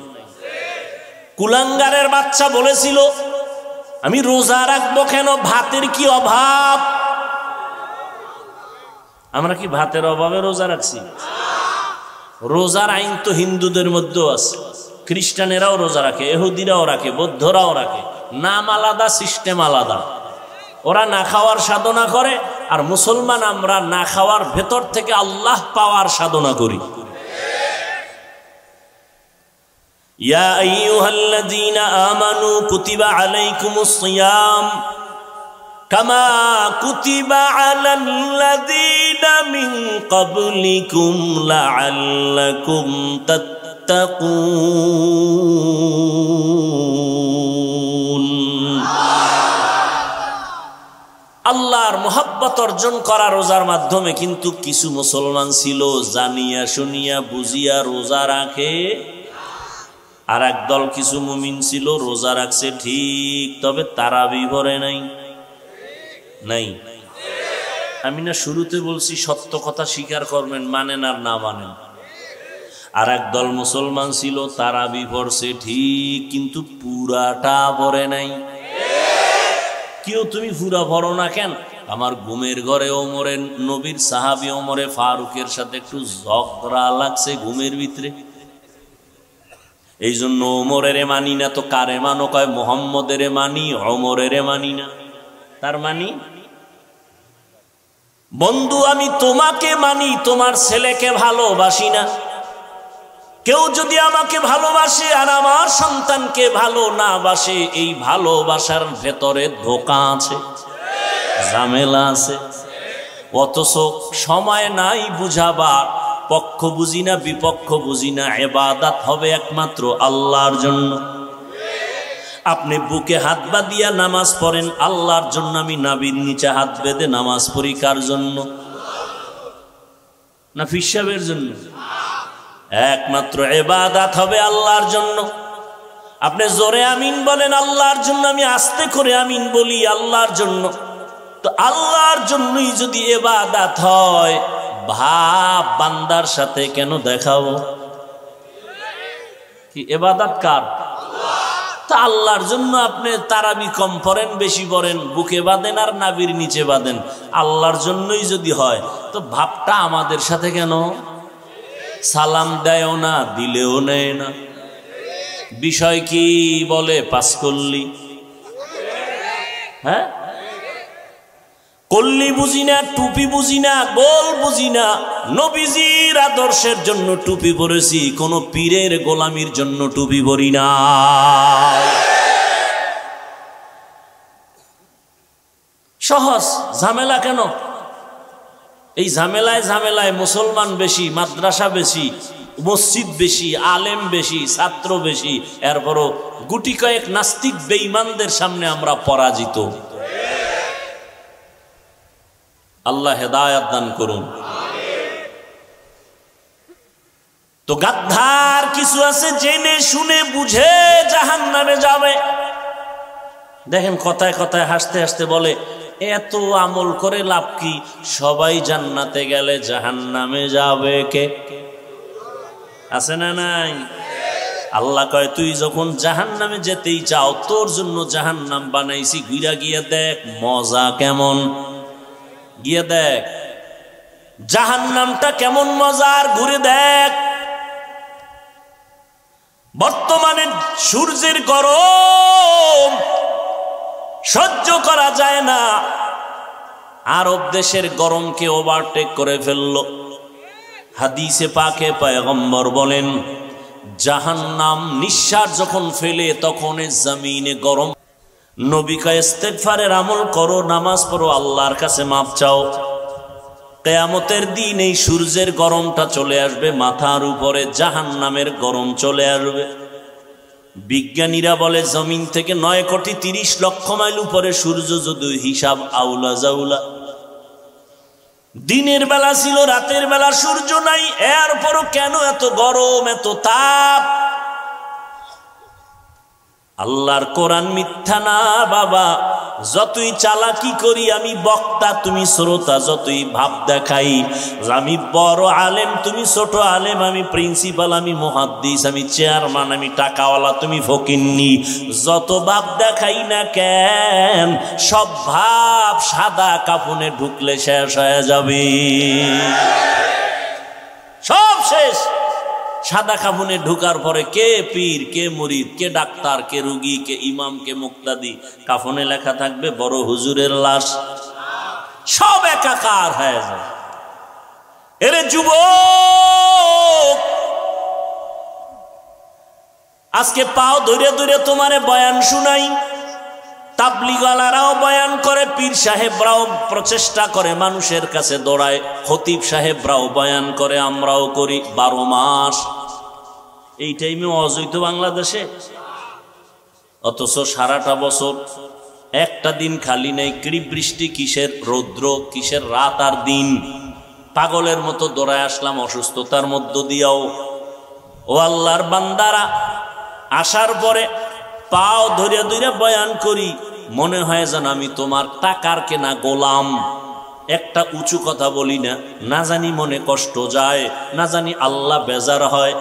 কুলাঙ্গারের বাচ্চা বলেছিল, আমি রোজা রাখবো কেন, ভাতের কি অভাব? আমরা কি ভাতের অভাবে রোজা রাখছি? রোজার আইন তো হিন্দুদের মধ্যেও আছে, খ্রিস্টানেরাও রোজা রাখে, ইহুদিরাও রাখে, বৌদ্ধরাও রাখে। নাম আলাদা, সিস্টেম আলাদা। ওরা না খাওয়ার সাধনা করে, আর মুসলমান আমরা না খাওয়ার ভেতর থেকে আল্লাহ পাওয়ার সাধনা করি। ইয়া আইয়ুহাল্লাযীনা আমানু কুতিবা আলাইকুমুস সিয়াম কামা কুতিবা আলাল্লাযীনা মিন ক্বাবলিকুম লাআল্লাকুম তাত্তাকুন। আল্লাহর মোহাব্বত অর্জন করা রোজার মাধ্যমে। কিন্তু কিছু মুসলমান ছিল জানিয়া শুনিয়া বুঝিয়া রোজা রাখে, আর একদল কিছু মুমিন ছিল রোজা রাখছে ঠিক, তবে তারাবি পড়ে নাই। নাই, আমি না শুরুতে বলছি সত্য কথা স্বীকার করবেন, মানেন আর না মানেন। আর একদল মুসলমান ছিল তারাবি পড়ছে ঠিক, কিন্তু পুরাটা পড়ে নাই। কেউ তুমি পুরা পড়ো না কেন? আমার ঘুমের ঘরে ওমরের নবীর সাহাবী ওমরে ফারুকের সাথে একটু ঝগড়া লাগছে ঘুমের ভিতরে, এই জন্য ওমরের মানি না। তো কারে মানো? কয় মুহাম্মদের মানি, ওমরের মানি না। তার মানি, বন্ধু আমি তোমাকে মানি, তোমার ছেলেকে ভালোবাসি না। কেউ যদি আমাকে ভালোবাসে আর আমার সন্তানকে ভালো না বাসে, এই ভালোবাসার ভেতরে ধোঁকা আছে, ঝামেলা আছে। অথচ সময় নাই বুঝাবার, পক্ষ বুঝি না বিপক্ষ বুঝি না। ইবাদত হবে একমাত্র আল্লাহর জন্য। আপনি বুকে হাত বাঁধিয়া নামাজ পড়েন আল্লাহর জন্য, আমি নাভির নিচে হাত বেঁধে নামাজ পড়ি কার জন্য? না ফির সাহেবের জন্য? একমাত্র ইবাদত হবে আল্লাহর জন্য। আপনি জোরে আমিন বলেন আল্লাহর জন্য, আমি আস্তে করে আমিন বলি আল্লাহর জন্য। তো আল্লাহর জন্যই যদি ইবাদত হয়, ভাব বান্দার সাথে কেন দেখাবো? কি ইবাদত কার? তা আল্লাহর জন্য আপনি তারাবি কম পড়েন বেশি পড়েন, বুকে বাঁধেন আর নাভির নিচে বাঁধেন, আল্লাহর জন্যই যদি হয় তো ভাবটা আমাদের সাথে কেন? সালাম দেয়ও না, দিলেও নেয় না। বিষয় কি? বলে পাস করলি। হ্যাঁ, কল্লি বুঝি না, টুপি বুঝি না, গোল বুঝি না। নবীজির আদর্শের জন্য টুপি পরেছি, কোন পীরের গোলামির জন্য টুপি পরি না। সহজ। ঝামেলা কেন? এই ঝামেলায় মুসলমান বেশি, মাদ্রাসা বেশি, মসজিদ বেশি, আলেম বেশি, ছাত্র বেশি, এরপরও গুটি কয়েক নাস্তিক বেঈমানদের সামনে আমরা পরাজিত। আল্লাহ হেদায়েত দান করুন। তো গাদ্দার কিছু আছে জেনে শুনে বুঝে জাহান্নামে যাবে। দেখেন কথায় কথায় হাসতে হাসতে বলে এত আমল করে লাভ কি, সবাই জান্নাতে গেলে জাহান্নামে যাবে কে? আছে না নাই? আল্লাহ কয় তুই যখন জাহান্নামে যেতেই চাও, তোর জন্য জাহান্নাম বানাইছি, ঘুরা গিয়ে দেখ মজা কেমন। গিয়ে দেখ জাহান্নামটা কেমন মজার, ঘুরে দেখ। বর্তমানে সূর্যের গরম সহ্য করা যায় না, আরব দেশের গরমকে ওভারটেক করে ফেললো। হাদিসে পাকে পয়গম্বর বলেন জাহান্নাম নিঃশ্বাস যখন ফেলে তখন জমিনে গরম। নবী কয় ইস্তেগফারের আমল করো, নামাজ পড়ো, আল্লাহর কাছে মাপ চাও। কিয়ামতের দিন এই সূর্যের গরমটা চলে আসবে, মাথার উপরে জাহান্নামের গরম চলে আসবে। বিজ্ঞানীরা বলে জমিন থেকে 9,30,00,000 মাইল উপরে সূর্য, যদি হিসাব আউলা জাউলা। দিনের বেলা ছিল, রাতের বেলা সূর্য নাই, এরপরও কেন এত গরম, এত তাপ? আল্লাহর কোরআন মিথ্যা না বাবা। যতই চালাকি করি আমি বক্তা, তুমি শ্রোতা, যতই ভাব দেখাই আমি বড় আলেম, তুমি ছোট আলেম, আমি প্রিন্সিপাল, আমি মুহাদ্দিস, আমি চেয়ারম্যান, আমি টাকাওয়ালা, তুমি ফকিন্নি, যত ভাব দেখাই না কেন, সব ভাব সাদা কাফনে ঢুকলে শেষ হয়ে যাবে। সব শেষ। সাদা কাফনে ঢুকার পরে কে পীর, কে মুরিদ, কে ডাক্তার, কে রুগী, কে ইমাম, কে মুক্তাদি, কাফনে লেখা থাকবে বড় হুজুরের লাশ। সব একাকার হয়ে যায়। এরে যুবক, আজকে পাও ধরে ধরে তোমারে বয়ান শুনাই। তাবলিগওয়ালারাও বয়ান করে, পীর সাহেবরাও প্রচেষ্টা করে, মানুষের কাছে দৌড়ায়, খতিব সাহেবরাও বয়ান করে, আমরাও করি। 12 মাস এই টাইমে অজৈত বাংলাদেশে, অথচ সারাটা বছর একটা দিন খালি নেই। কি বৃষ্টি, কিসের রৌদ্র, কিসের রাত আর দিন। পাগলের মতো দৌড়ায় আসলাম অসুস্থতার মধ্য দিয়াও। ও আল্লাহর বান্দারা, আসার পরে পাও ধরে ধরে বয়ান করি, মনে হয় যেন আমি তোমার টাকার কেনা গোলাম। একটা উঁচু কথা বলি না, না জানি মনে কষ্ট যায়, না জানি আল্লাহ বেজার হয়।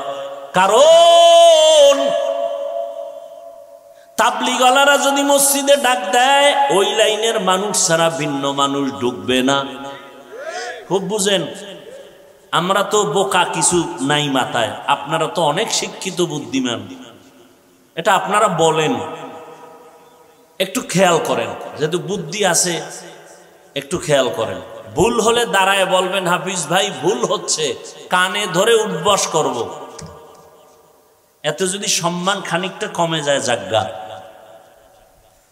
কারণ তাবলিগওয়ালারা যদি মসজিদে ডাক দেয়, ওই লাইনের মানুষ ছাড়া ভিন্ন মানুষ ঢুকবে না। খুব বুঝেন, আমরা তো বোকা, কিছু নাই মাথায়, আপনারা তো অনেক শিক্ষিত বুদ্ধিমান। এটা আপনারা বলেন, একটু খেয়াল করেন, যেহেতু বুদ্ধি আছে একটু খেয়াল করেন। ভুল হলে দাঁড়ায় বলবেন হাফিজ ভাই ভুল হচ্ছে, কানে ধরে উঠবস করব। এত যদি সম্মান খানিকটা কমে যায় জাগা।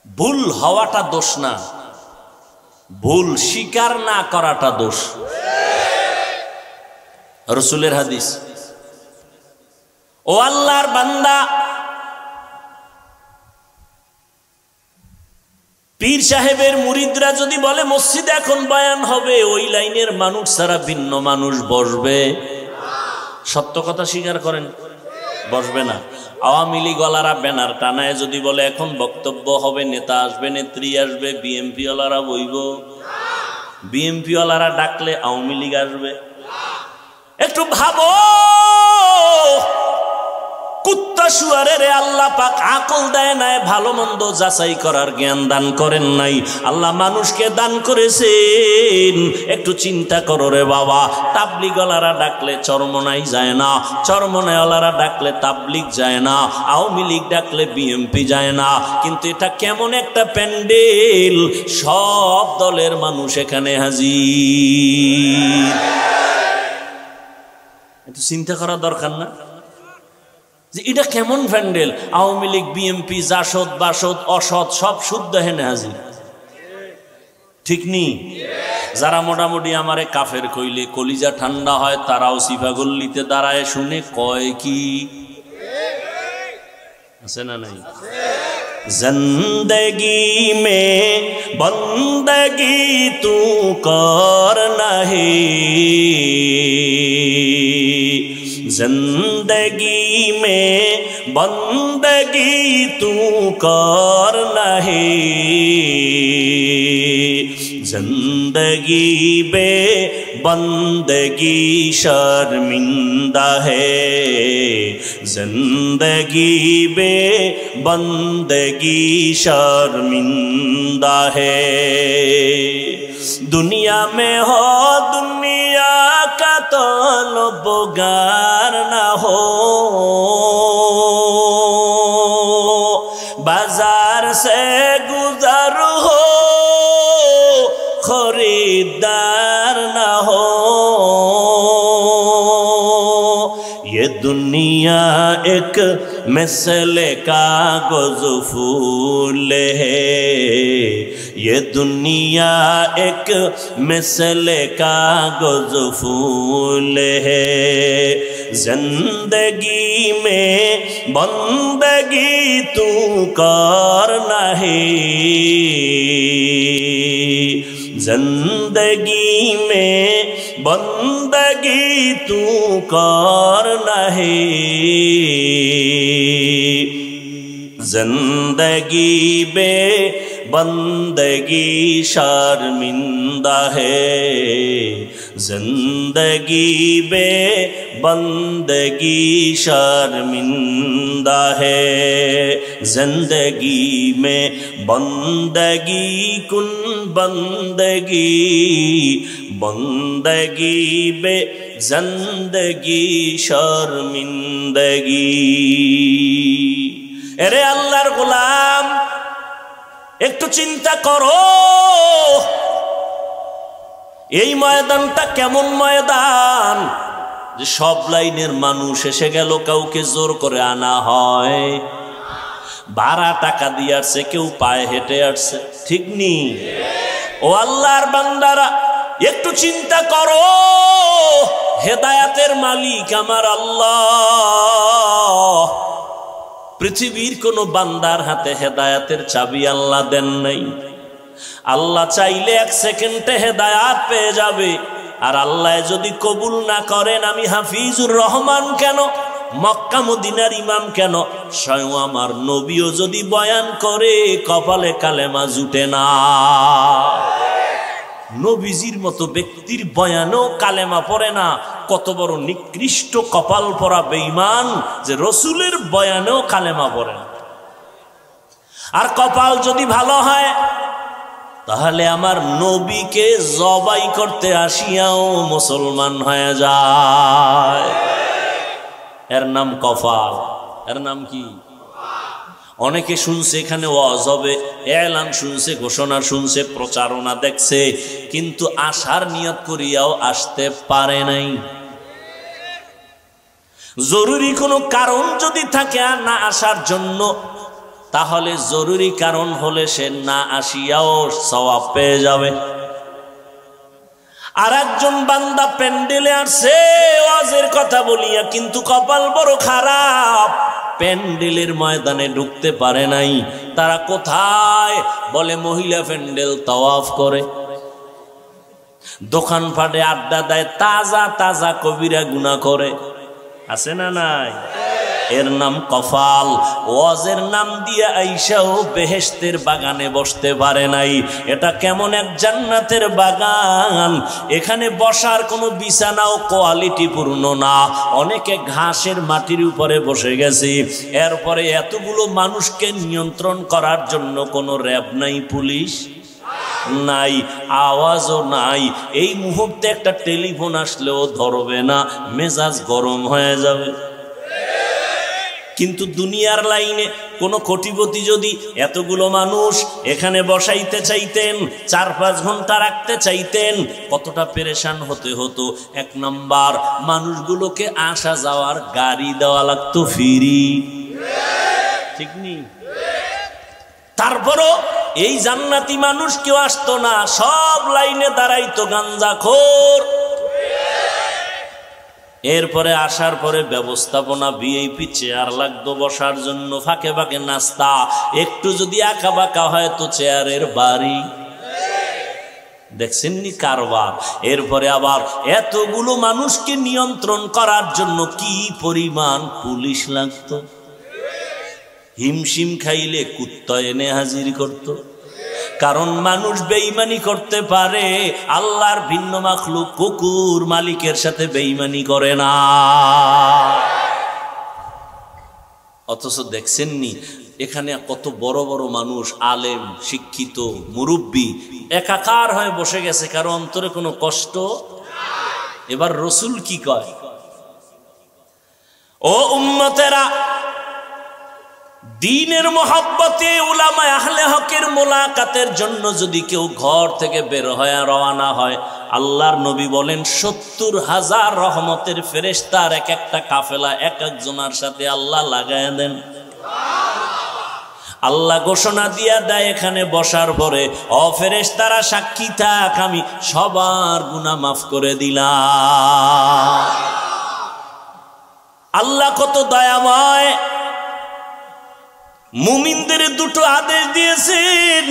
ভুল হওয়াটা দোষ না, ভুল স্বীকার না করাটা দোষ। রাসূলের হাদিস। ও আল্লাহর বান্দা, পীর সাহেবের মুরিদরা যদি বলে মসজিদে এখন বয়ান হবে, ওই লাইনের মানুষ ছাড়া ভিন্ন মানুষ বসবে? সত্য কথা স্বীকার করেন, বসবে না। আওয়ামী লীগওয়ালারা ব্যানার টানায় যদি বলে এখন বক্তব্য হবে, নেতা আসবে, নেত্রী আসবে, বিএমপি ওয়ালারা বইব, বিএমপি ওয়ালারা ডাকলে আওয়ামী লীগ আসবে? একটু ভাবো, কুত্তা কুত্তা শুয়ারের আল্লাহ পাক আকল দেয় নাই, ভালো মন্দ যাচাই করার জ্ঞান দান করেন নাই। আল্লাহ মানুষকে দান করেছেন। একটু চিন্তা করো রে বাবা, তাবলিগওয়ালারা ডাকলে চরমনাই যায় না, চরমনাইওয়ালারা ডাকলে তাবলিগ যায় না, আওয়ামী লীগ ডাকলে বিএনপি যায় না। কিন্তু এটা কেমন একটা প্যান্ডেল, সব দলের মানুষ এখানে হাজির। একটু চিন্তা করা দরকার না যে এটা কেমন প্যান্ডেল? আওয়ামী লীগ বিএনপি জাসদ বাসদ অসৎ সব শুদ্ধ হেনে হাজির, ঠিক নি? যারা মোটামুটি আমারে কাফের কইলে কলিজা ঠান্ডা হয়, তারাও সিফাগল্লিতে দাঁড়ায় শুনে কয় কি আছে না নাই? জিন্দগি মে বন্দগি তু করনা হে, जिंदगी में बंदगी तू करना है, जिंदगी बे बंदगी शर्मिंदा है, जिंदगी बे बंदगी शर्मिंदा है। दुनिया में हो दुनिया का तलबगार ना हो, बाजार से गुजर हो खरीदार ना हो। ये दुनिया एक मिसले कागज फूल है, ये दुनिया एक मिसले कागज फूल है, जिंदगी में बंदगी तू करना है, जिंदगी में बंदगी तू करना है, जिंदगी बे बंदगी शर्मिंदा है, जिंदगी बे बंदगी शर्मिंदा है, जिंदगी में बंदगी कुन बंदगी, बंदगी बे जिंदगी शर्मिंदगी। अरे अल्लाहर गुलाम, একটু চিন্তা করো এই ময়দানটা কেমন ময়দান যে সব লাইনের মানুষ এসে গেল, কাউকে জোর করে আনা হয়, ভাড়া টাকা দিয়ে আসছে, কেউ পায়ে হেঁটে আসছে, ঠিক নি? ও আল্লাহর বান্দারা, একটু চিন্তা করো, হেদায়েতের মালিক আমার আল্লাহ। পৃথিবীর কোন বান্দার হাতে হেদায়েতের চাবি আল্লাহ দেন নাই। আল্লাহ চাইলে এক সেকেন্ডে হেদায়েত পেয়ে যাবে, আর আল্লাহ যদি কবুল না করেন, আমি হাফিজুর রহমান কেন, মক্কা মদিনার ইমাম কেন, স্বয়ং আমার নবীও যদি বয়ান করে কপালে কালেমা জুটে না। নবীজির মতো ব্যক্তির বয়ানও কালেমা পড়ে না, কত বড় নিকৃষ্ট কপাল পরা বেঈমান যে রসুলের বয়ানেও কালেমা পড়ে না। আর কপাল যদি ভালো হয়, তাহলে আমার নবীকে জবাই করতে আসিয়াও মুসলমান হয়ে যায়। এর নাম কপাল। এর নাম কি? অনেকে শুনছে এখানে ওয়াজ হবে, এলান শুনছে, ঘোষণা শুনছে, প্রচারণা দেখছে, কিন্তু আসার নিয়ত করিয়াও আসতে পারে নাই। জরুরি কোনো কারণ যদি থাকে আর না আসার জন্য, তাহলে জরুরি কারণ হলে সে না আসিয়াও সওয়াব পেয়ে যাবে। আর একজন বান্দা প্যান্ডেলে আসছে ওয়াজের কথা বলিয়া, কিন্তু কপাল বড় খারাপ, প্যান্ডেলের ময়দানে ঢুকতে পারে নাই। তারা কোথায়? বলে মহিলা প্যান্ডেল তাওয়াফ করে, দোকানপাটে আড্ডা দেয়, তাজা তাজা কবিরা গুনাহ করে, আছে না নাই? এর নাম কফাল। ওয়াজের নাম দিয়ে আইসাও বেহেশতের বাগানে বসতে পারে নাই। এটা কেমন এক জান্নাতের বাগান, এখানে বসার কোনো বিছানাও কোয়ালিটি পূর্ণ না, অনেকে ঘাসের মাটির উপরে বসে গেছে। এরপরে এতগুলো মানুষকে নিয়ন্ত্রণ করার জন্য কোনো র্যাব নাই, পুলিশ নাই, আওয়াজও নাই। এই মুহূর্তে একটা টেলিফোন আসলেও ধরবে না, মেজাজ গরম হয়ে যাবে। কিন্তু দুনিয়ার লাইনে কোনো কোটিপতি যদি এতগুলো মানুষ এখানে বসাইতে চাইতেন, 4-5 ঘন্টা রাখতে চাইতেন, কতটা পেরেশান হতে হতো। এক নাম্বার, মানুষগুলোকে আসা যাওয়ার গাড়ি দেওয়া লাগতো ফ্রি, ঠিক নেই? তারপরও এই জান্নাতি মানুষ কেউ আসতো না, সব লাইনে দাঁড়াইতো গাঞ্জাখোর। এরপরে আসার পরে ব্যবস্থাপনা, ভিআইপি চেয়ার লাগতো বসার জন্য, ফাঁকে ফাঁকে নাস্তা, একটু যদি আঁকা বাঁকা হয় তো চেয়ারের বাড়ি। দেখছেন নি কারবার? এরপরে আবার এতগুলো মানুষকে নিয়ন্ত্রণ করার জন্য কি পরিমাণ পুলিশ লাগতো। হিমশিম খাইলে কুত্তা এনে হাজির করত। কারণ মানুষ বেঈমানি করতে পারে, আল্লাহর ভিন্ন মাখলুক কুকুর মালিকের সাথে বেঈমানি করে না। অথচ দেখছেননি এখানে কত বড় বড় মানুষ, আলেম, শিক্ষিত, মুরব্বী একাকার হয়ে বসে গেছে, কারো অন্তরে কোনো কষ্ট। এবার রসুল কি কয়? ও উম্মতেরা, দ্বীনের মহব্বতে উলামায়ে আহলে হকের মোলাকাতের জন্য যদি কেউ ঘর থেকে বের হয়ে রওনা হয়, আল্লাহর নবী বলেন 70,000 রহমতের ফেরেশতার এক একটা কাফেলা এক একজনের সাথে আল্লাহ লাগায় দেন। আল্লাহ ঘোষণা দিয়া দেয় এখানে বসার পরে, ও ফেরেশতারা সাক্ষী থাক, আমি সবার গুনাহ মাফ করে দিলাম। আল্লাহ কত দয়াময়, মুমিনদের দুটো আদেশ দিয়েছেন।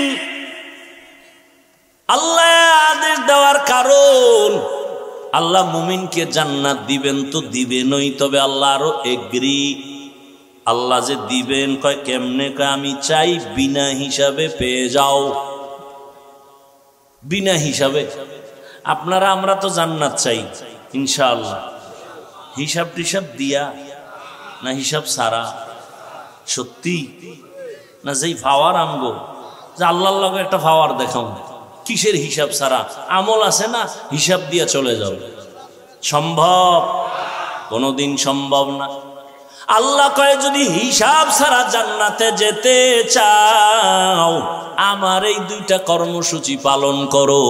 আল্লাহ আদেশ দেওয়ার কারণ, আল্লাহ মুমিনকে জান্নাত দিবেন তো দিবেনই, তবে আল্লাহ আরো এগ্রি। আল্লাহ যে দিবেন কয় কেমনে? কয় আমি চাই বিনা হিসাবে পেয়ে যাও। বিনা হিসাবে? আপনারা আমরা তো জান্নাত চাই ইনশাআল্লাহ, হিসাব টিসাব দিয়া না হিসাব সারা? সত্যি না? যেই পাওয়ার আমগো যে আল্লাহর লগে একটা পাওয়ার দেখাও, কিসের হিসাব ছাড়া? আমল আছে না, হিসাব দিয়া চলে যাও। সম্ভব? কোনোদিন সম্ভব না। আল্লাহ কয় যদি হিসাব ছাড়া জান্নাতে যেতে চাও, আমার এই 2টা কর্মসূচি পালন করো।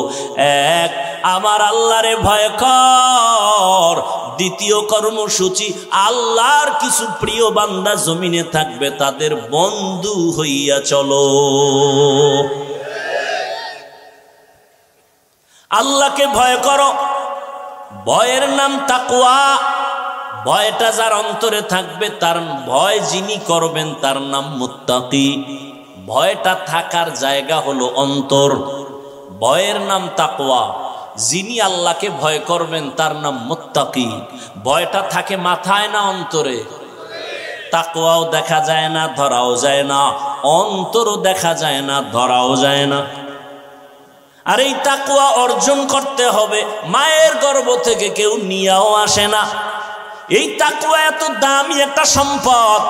এক, আমার আল্লাহরে ভয় কর। দ্বিতীয় কর্মসূচি, আল্লাহর কিছু প্রিয় বান্দা জমিনে থাকবে, তাদের বন্ধু হইয়া চলো। আল্লাহকে ভয় করো। ভয়ের নাম তাকওয়া। ভয়টা যার অন্তরে থাকবে, তার ভয় যিনি করবেন তার নাম মুত্তাকি। ভয়টা থাকার জায়গা হলো অন্তর, ভয়ের নাম তাকওয়া। যিনি আল্লাহকে ভয় করবেন তার নাম মুত্তাকি। ভয়টা থাকে মাথায় না অন্তরে? তাকওয়াও দেখা যায় না, ধরাও যায় না, অন্তরও দেখা যায় না, ধরাও যায় না। আর এই তাকওয়া অর্জন করতে হবে, মায়ের গর্ভ থেকে কেউ নিয়েও আসে না। এই তাকওয়া এত দামি একটা সম্পদ।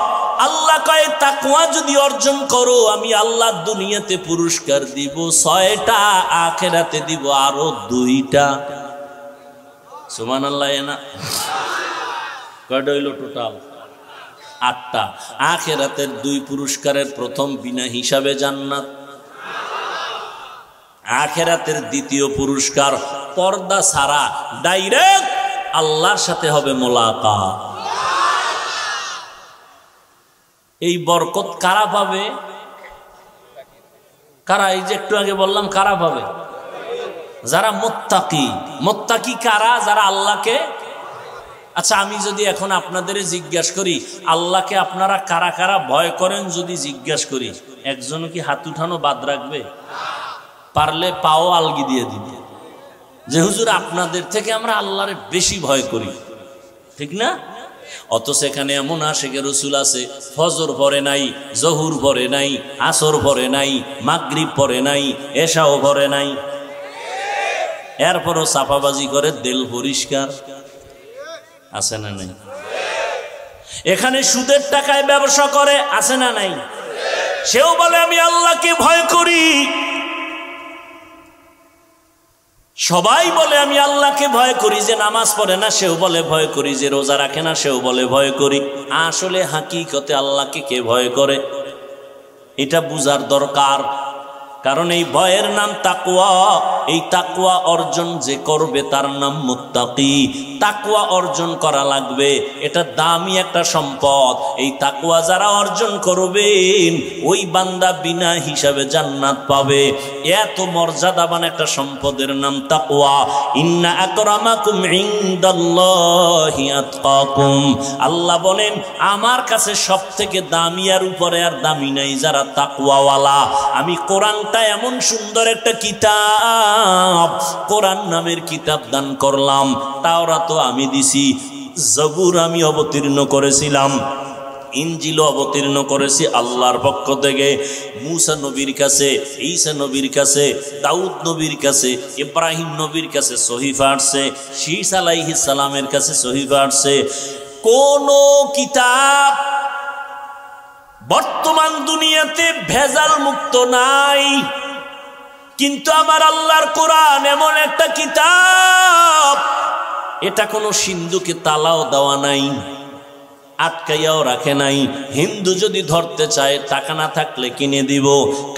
আল্লাহ কয় তাকওয়া যদি অর্জন করো, আমি আল্লাহ দুনিয়াতে পুরস্কার দিব 6টা, আখিরাতে দিব আরো 2টা। সুবহানাল্লাহ। না কয়টা হইল টোটাল? 8টা। আখিরাতের 2 পুরস্কারের প্রথম বিনা হিসাবে জান্নাত। আখিরাতের দ্বিতীয় পুরস্কার পর্দা ছাড়া ডাইরেক্ট আল্লাহর সাথে হবে মোলাকাত। এই বরকত কারা পাবে? কারা? এই যে একটু আগে বললাম, কারা পাবে? যারা মুত্তাকি। মুত্তাকি কারা? যারা আল্লাহকে। আচ্ছা, আমি যদি এখন আপনাদের জিজ্ঞাসা করি আল্লাহকে আপনারা কারা কারা ভয় করেন, যদি জিজ্ঞাসা করি, একজনও কি হাত উঠানো বাদ রাখবে? পারলে পাও আলগি দিয়ে দিবে যে হুজুর আপনাদের থেকে আমরা আল্লাহরে বেশি ভয় করি, ঠিক না? অথচ এখানে এমন আশিকে রাসূল আছে ফজর পড়ে নাই, জহুর পড়ে নাই, আসর পড়ে নাই, মাগরিব পড়ে নাই, এশাও পড়ে নাই, এরপরও চাপাবাজি করে দিল পরিষ্কার আছে না নাই? এখানে সুদের টাকায় ব্যবসা করে আছে না নাই? সেও বলে আমি আল্লাহকে ভয় করি। সবাই বলে আমি আল্লাহকে ভয় করি, যে নামাজ পড়ে না সেও বলে ভয় করি, যে রোজা রাখে না সেও বলে ভয় করি। আসলে হাকিকতে আল্লাহকে কে ভয় করে এটা বুঝার দরকার। কারণ এই ভয়ের নাম তাকওয়া। এই তাকওয়া অর্জন যে করবে তার নাম মুত্তাকি। তাকওয়া অর্জন করা লাগবে, এটা দামি একটা সম্পদ। এই তাকওয়া যারা অর্জন করবেন ওই বান্দা বিনা হিসাবে জান্নাত পাবে। এত মর্যাদাবান একটা সম্পদের নাম তাকওয়া। ইন্না আকরামাকুম ইনদাল্লাহি আতকাকুম। আল্লাহ বলেন আমার কাছে সবথেকে দামি আর উপরে আর দামি নাই যারা তাকওয়াওয়ালা। আমি কোরআনটা এমন সুন্দর একটা কিতাব, কোরআন নামের কিতাব দান করলাম। তাওরাত আমি দিছি, জবুর আমি অবতীর্ণ করেছিলাম, ইনজিল অবতীর্ণ করেছি আল্লাহর পক্ষ থেকে। মুসা নবীর কাছে, ঈসা নবীর কাছে, দাউদ নবীর কাছে, ইব্রাহিম নবীর কাছে সহিফা আসছে, শীস আলাইহিস সালামের কাছে সহিফা আসছে। কোন কিতাব বর্তমান দুনিয়াতে ভেজাল মুক্ত নাই, কিন্তু আমার আল্লাহর কোরআন এমন একটা কিতাব, এটা কোনো সিন্ধুকে তালাও দেওয়া নাই, আটকাইয়াও রাখে নাই। হিন্দু যদি ধরতে চায় টাকা না থাকলে কিনে দিব,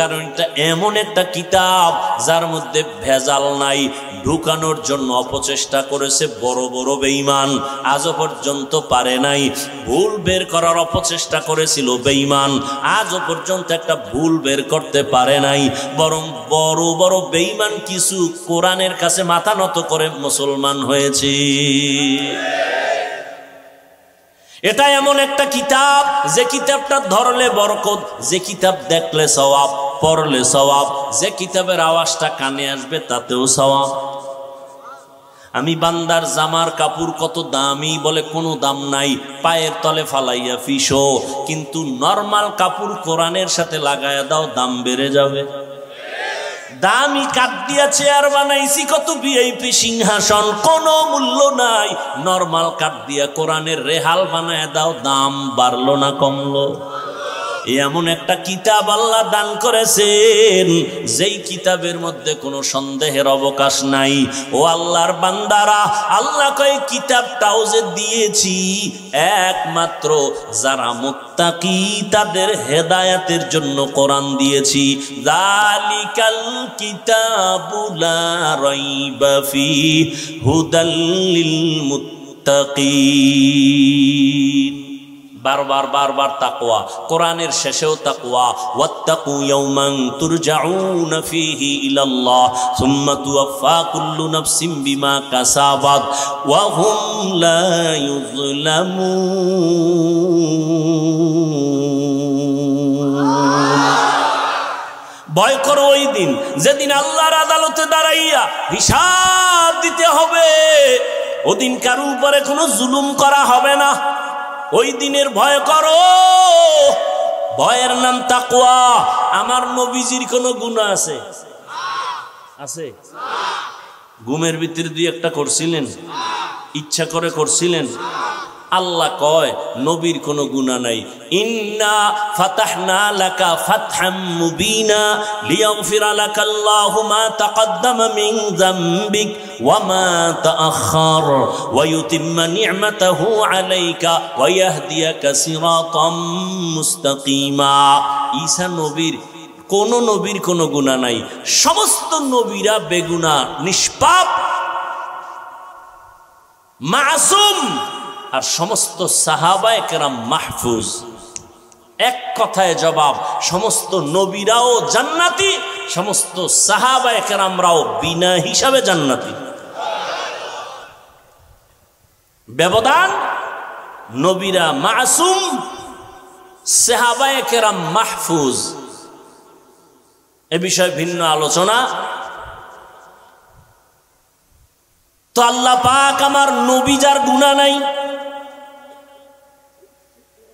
কারণ এটা এমন একটা কিতাব যার মধ্যে ভেজাল নাই। ঢুকানোর জন্য অপচেষ্টা করেছে বড় বড় বেঈমান, আজও পর্যন্ত পারে নাই। ভুল বের করার অপচেষ্টা করেছিল বেঈমান, আজও পর্যন্ত একটা ভুল বের করতে পারে নাই। বরং বড় বড় বেঈমান কিছু কোরআনের কাছে মাথা নত করে মুসলমান হয়েছে। এটা এমন একটা কিতাব যে কিতাবটা ধরলে বরকত, যে কিতাব দেখলে সওয়াব, পড়লে সওয়াব, যে কিতাবের আওয়াজটা কানে আসবে তাতেও সওয়াব। আমি বান্দার জামার কাপড় কত দামি বলে কোনো দাম নাই, পায়ের তলে ফালাইয়া ফিসো, কিন্তু নরমাল কাপড় কোরআনের সাথে লাগায়া দাও, দাম বেড়ে যাবে। দামি কাঠ দিয়া চেয়ার বানাইছি, কত ভিআইপি সিংহাসন, কোনো মূল্য নাই। নরমাল কাঠ দিয়া কোরআনের রেহাল বানায় দাও, দাম বাড়লো না কমলো? এমন একটা কিতাব আল্লাহ দান করেছেন, যেই কিতাবের মধ্যে কোনো সন্দেহের অবকাশ নাই। ও আল্লাহর বান্দারা, আল্লাহ কয় কিতাবটাও যে দিয়েছি একমাত্র যারা মুত্তাকি তাদের হেদায়েতের জন্য কোরআন দিয়েছি। যালিকাল কিতাবু লা রাইবা ফীহি হুদাল লিল মুত্তাকিন। বারবার বারবার তাকওয়া, কোরআনের শেষেও তাকওয়া। ওয়াত্তাকু ইয়াওমান তুরজাউনা ফীহি ইলাল্লাহ সুম্মা তুওয়াফা কুল্লু নাফসিন বিমা কাসাবাত ওয়া হুম লা ইউযলামুন। ভয় করো ওই দিন যেদিন আল্লাহর আদালতে দাঁড়াইয়া হিসাব দিতে হবে। ওদিন কারো উপরে কোনো জুলুম করা হবে না। ওই দিনের ভয় করো, ভয়ের নাম তাকওয়া। আমার নবীজির কোনো গুনাহ আছে? আছে? ঘুমের ভিতরে দুই একটা করছিলেন? ইচ্ছা করে করছিলেন? আল্লাহ কয় নবীর কোনো গুনাহ নাই। ইন্না ফাতাহনা লাকা ফাতহাম মুবিনা লিয়াগফিরা লাকাল্লাহু মা তাকদ্দামা মিন যামবিক ওয়া মা তাআখার ওয়া ইউতিম্মা নি'মাতাহু আলাইকা ওয়া ইয়াহদিয়াকা সিরাতাম মুস্তাকিমা। ঈসা নবীর কোনো নবীর কোনো গুনাহ নাই। সমস্ত নবীরা বেগুনাহ, নিষ্পাপ, মাসুম। আর সমস্ত সাহাবায়ে কেরাম মাহফুজ। এক কথায় জবাব, সমস্ত নবীরাও জান্নাতি, সমস্ত সাহাবায়ে কেরামরাও বিনা হিসাবে জান্নাতি। ব্যবধান, নবীরা মাসুম, সাহাবায়ে কেরাম মাহফুজ। এ বিষয়ে ভিন্ন আলোচনা। তো আল্লাহ পাক আমার নবী যার গুনাহ নাই,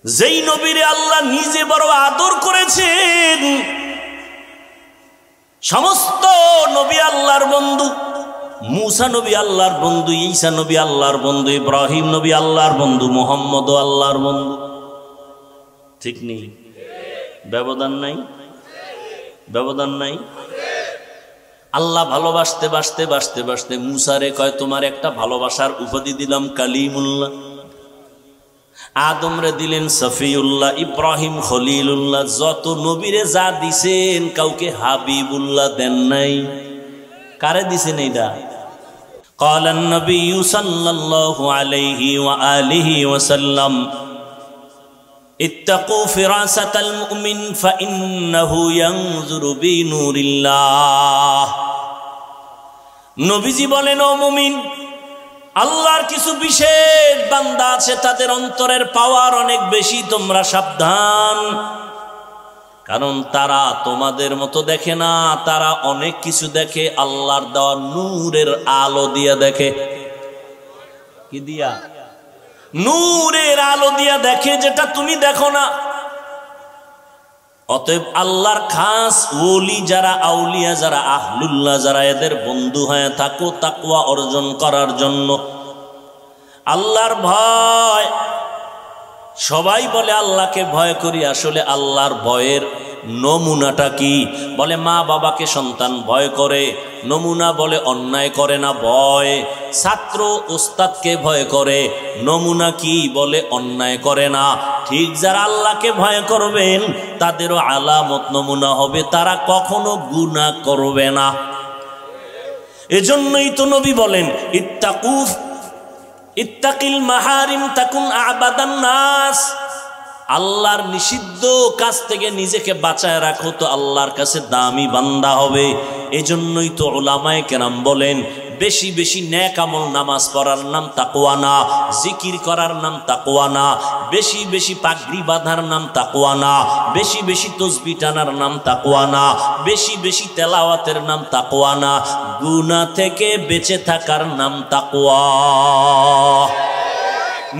যেই নবীরে আল্লাহ নিজে বড় আদর করেছেন। সমস্ত নবী আল্লাহর বন্ধু, মুসা নবী আল্লাহর বন্ধু, ঈসা নবী আল্লাহর বন্ধু, ইব্রাহিম নবী আল্লাহর বন্ধু, মুহাম্মদ আল্লাহর বন্ধু। ঠিক নেই? ব্যবধান নাই? ব্যবধান নাই? আল্লাহ ভালোবাসতে বাসতে বাসতে বাসতে মুসারে কয় তোমার একটা ভালোবাসার উপাধি দিলাম কালিমুল্লাহ। আদমরে দিলেন সফিউল্লাহ, ইব্রাহিম খলিলুল্লাহ। যত নবীরে যা দিছেন কাউকে হাবিবুল্লাহ দেন নাই। কারে দিছেন এইটা? قال النبي صلى الله عليه وآله وسلم اتقوا فراسة المؤمن فإنه ينظر بنور الله। নবীজি বলেন, ও মুমিন, আল্লাহর কিছু বিশেষ বান্দা আছে, তাদের অন্তরের পাওয়ার অনেক বেশি, তোমরা সাবধান। কারণ তারা তোমাদের মতো দেখে না, তারা অনেক কিছু দেখে আল্লাহর দেওয়া নূরের আলো দিয়া দেখে। কি দিয়া? নূরের আলো দিয়া দেখে, যেটা তুমি দেখো না। অতএব আল্লাহর খাস ওলি যারা, আউলিয়া যারা, আহলুল্লাহ যারা, এদের বন্ধু হয়ে থাকো তাকওয়া অর্জন করার জন্য। আল্লাহর ভয়, সবাই বলে আল্লাহকে ভয় করি, আসলে আল্লাহর ভয়ের নমুনাটা কি? বলে মা বাবাকে সন্তান ভয় করে, নমুনা বলে অন্যায় করে না ভয়। ছাত্র ওস্তাদকে ভয় করে, নমুনা কি? বলে অন্যায় করে না। ঠিক যারা আল্লাহকে ভয় করবেন তাদেরও আলামত নমুনা হবে, তারা কখনো গুনাহ করবে না। এজন্যই তো নবী বলেন ইত্তাকিল মাহারিম তাকুন আবাদান নাস। আল্লাহর নিষিদ্ধ কাজ থেকে নিজেকে বাঁচায় রাখো তো আল্লাহর কাছে দামি বান্দা হবে। এজন্যই তো উলামায়ে কেরাম বলেন বেশি বেশি নেক আমল, নামাজ পড়ার নাম তাকওয়া না, জিকির করার নাম তাকওয়া না, বেশি বেশি পাগড়ি বাঁধার নাম তাকওয়া না, বেশি বেশি তাসবিহ টানার নাম তাকওয়া না, বেশি বেশি তেলাওয়াতের নাম তাকওয়া না, গুনাহ থেকে বেঁচে থাকার নাম তাকওয়া।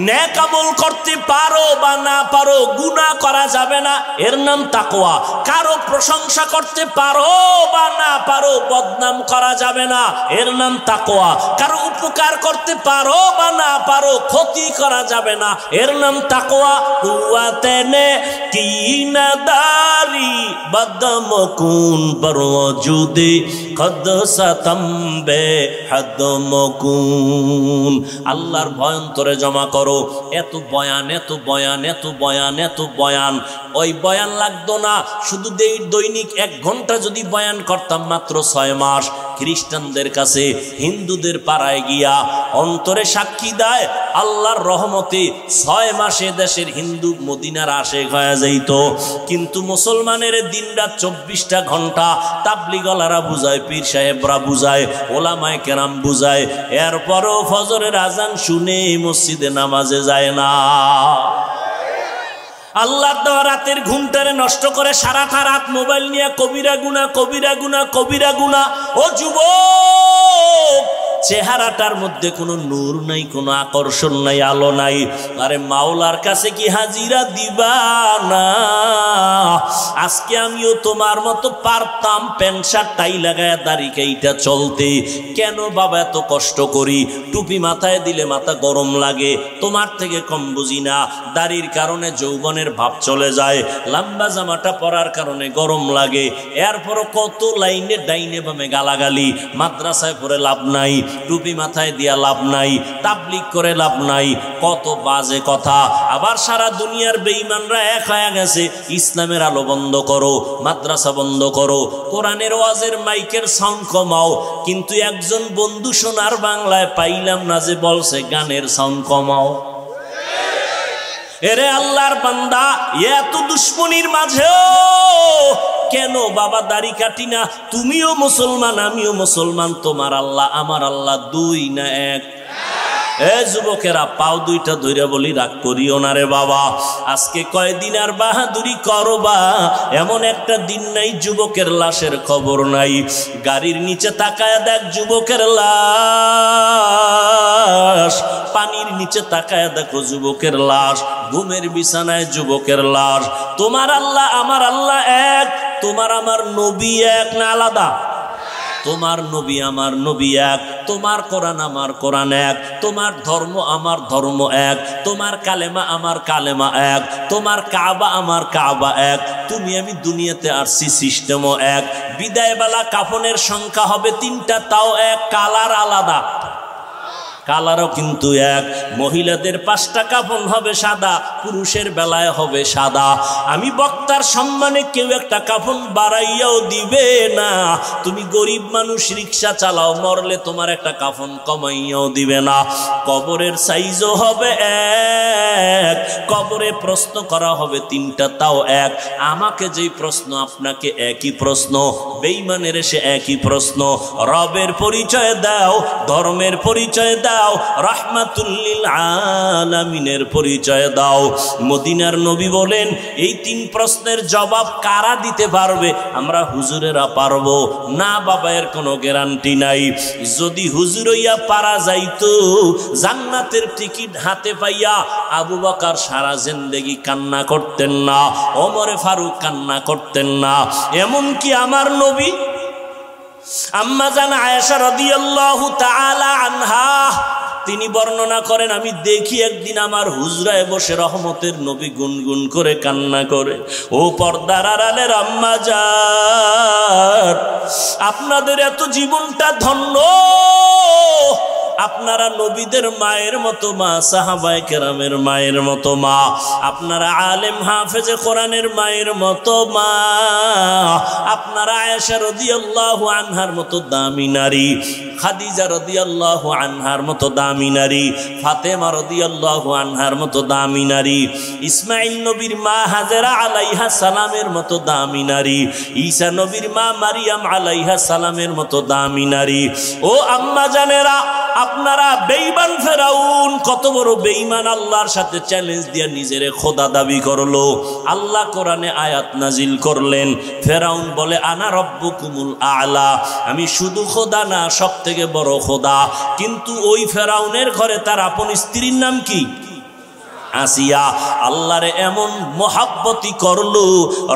নেক আমল করতে পারো বা না পারো, গুনাহ করা যাবে না, এর নাম তাকওয়া। কারো প্রশংসা করতে পারো বা না পারো, বদনাম করা যাবে না, এর নাম তাকওয়া। কারো উপকার করতে পারো বা না পারো, ক্ষতি করা যাবে না, এর নাম তাকওয়া। কুওয়াতেনে কিনাদারি বদমকুন বরজুদি কদ সাতামবে হাদমকুন। আল্লাহর ভয় অন্তরে জমা করো। এত বয়ান, এত বয়ান, এত বয়ান, এত বয়ান, ওই বয়ান লাগতো না। শুধু দৈনিক 1 ঘন্টা যদি বয়ান করতাম, মাত্র 6 মাস খ্রিস্টানদের কাছে, হিন্দুদের পাড়ায় গিয়া অন্তরে সাক্ষী দেয় আল্লাহর রহমতে 6 মাসে দেশের হিন্দু মদিনার আশেক হয়ে যাইত। কিন্তু মুসলমানের দিনরাত 24টা ঘন্টা তাবলিগওয়ালারা বুঝায়, পীর সাহেবরা বুঝায়, ওলামায়ে কেরাম বুঝায়, এরপরও ফজরের আজান শুনে মসজিদে নামাজে যায় না। আল্লাহর দেওয়া রাতের ঘুমটারে নষ্ট করে সারাটা রাত মোবাইল নিয়ে কবিরা গুনাহ, কবিরা গুনাহ, কবিরা গুনাহ। ও যুবক, চেহারাটার মধ্যে কোনো নূর নাই, কোনো আকর্ষণ নাই, আলো নাই। আরে মাওলার কাছে কি হাজিরা দিবা না? আজকে আমিও তোমার মতো পারতাম প্যান্ট শার্ট টাই লাগায় দাড়ি কাইটা চলতে। কেন বাবা এত কষ্ট করি? টুপি মাথায় দিলে মাথা গরম লাগে, তোমার থেকে কম বুঝি না। দাড়ির কারণে যৌবনের ভাব চলে যায়, লম্বা জামাটা পরার কারণে গরম লাগে। এরপরও কত লাইনে ডাইনে বামে গালাগালি। মাদ্রাসায় পড়ে লাভ নাই, টুপি মাথায় দিয়া লাভ নাই, তাবলিগ করে লাভ নাই, কত বাজে কথা। আবার সারা দুনিয়ার বেঈমানরা এক হয়ে গেছে, ইসলামের আলো বন্ধ করো, মাদ্রাসা বন্ধ করো, কোরআনের ওয়াজের মাইকের সাউন্ড কমাও। কিন্তু একজন বন্ধু সোনার বাংলায় পাইলাম না যে বলছে গানের সাউন্ড কমাও। এরে আল্লাহর বান্দা, এত দুশ্মনির মাঝেও কেন বাবা দাড়ি কাটি না? তুমিও মুসলমান, আমিও মুসলমান, তোমার আল্লাহ আমার আল্লাহ 2 না 1? এ যুবকেরা, পাও দুইটা ধইরা বলি, রাগ করিও না রে বাবা। আজকে কয়দিন আর বাহাদুরি করবা? এমন একটা দিন নাই যুবকের লাশের খবর নাই। গাড়ির নিচে তাকায় দেখ যুবকের লাশ, পানির নিচে তাকায় দেখো যুবকের লাশ, ঘুমের বিছানায় যুবকের লাশ। তোমার আল্লাহ আমার আল্লাহ এক, তোমার আমার নবী এক না আলাদা? তোমার নবী আমার নবী এক, তোমার কোরআন আমার কোরআন এক, তোমার ধর্ম আমার ধর্ম এক, তোমার কালেমা আমার কালেমা এক, তোমার কাবা আমার কাবা এক। তুমি আমি দুনিয়াতে আসছি সিস্টেমও এক। বিদায়বেলা কাফনের সংখ্যা হবে 3টা, তাও এক, কালার আলাদা, কালারও কিন্তু এক। মহিলাদের 5টা কাফন হবে সাদা, পুরুষের বেলায় হবে সাদা। আমি বক্তার সম্মানে কেউ একটা কাফন বাড়াইয়াও দিবে না। তুমি গরিব মানুষ, রিক্সা চালাও, মরলে তোমার একটা কাফন কমাইয়াও দিবে না। কবরের সাইজও হবে এক, কবরে প্রশ্ন করা হবে 3টা, তাও এক। আমাকে যেই প্রশ্ন আপনাকে একই প্রশ্ন, বেঈমানের এসে একই প্রশ্ন। রবের পরিচয় দাও, ধর্মের পরিচয় দাও, রাহমাতুল লিল আলামিনের পরিচয় দাও। মদিনার নবী বলেন, এই 3 প্রশ্নের জবাব কারা দিতে পারবে? আমরা হুজুরেরা পারবো না? বাবা, এর কোনো গ্যারান্টি নাই। যদি হুজুর হইয়া পারা যাইতো, জান্নাতের টিকিট হাতে পাইয়া আবু বকর সারা জিন্দেগি কান্না করতেন না, ওমরে ফারুক কান্না করতেন না। এমনকি আমার নবী আম্মা জান আয়েশা রাদিয়াল্লাহু তাআলা আনহা তিনি বর্ণনা করেন, আমি দেখি একদিন আমার হুজরায় বসে রহমতের নবী গুনগুন করে কান্না করে। ও পর্দার আড়ালের আম্মা জান, আপনাদের এত জীবনটা ধন্য। আপনারা নবীদের মায়ের মতো মা, সাহাবায়ে কেরামের মায়ের মতো মা, আপনারা আলেম হাফেজে কোরআনের মায়ের মতো মা, আপনারা আয়েশা রাদিয়াল্লাহু আনহার মতো দামি নারী, খাদিজা রাদিয়াল্লাহু আনহার মতো দামি নারী, ফাতেমা রাদিয়াল্লাহু আনহার মতো দামি নারী, ইসমাইল নবীর মা হাজেরা আলাইহা সালামের মতো দামি নারী, ঈসা নবীর মা মারিয়াম আলাইহা সালামের মতো দামি নারী। ও আম্মা জানেরা, আপনারা বেঈমান ফেরাউন, কত বড় বেঈমান, আল্লাহর সাথে চ্যালেঞ্জ দিয়ে নিজেরে খোদা দাবি করলো। আল্লাহ কোরআনে আয়াত নাজিল করলেন, ফেরাউন বলে আনা রব্বুকুমুল আ'লা, আমি শুধু খোদা না, সব থেকে বড় খোদা। কিন্তু ওই ফেরাউনের ঘরে তার আপন স্ত্রীর নাম কি? আসিয়া। আল্লাহরে এমন মোহাব্বতি করলো,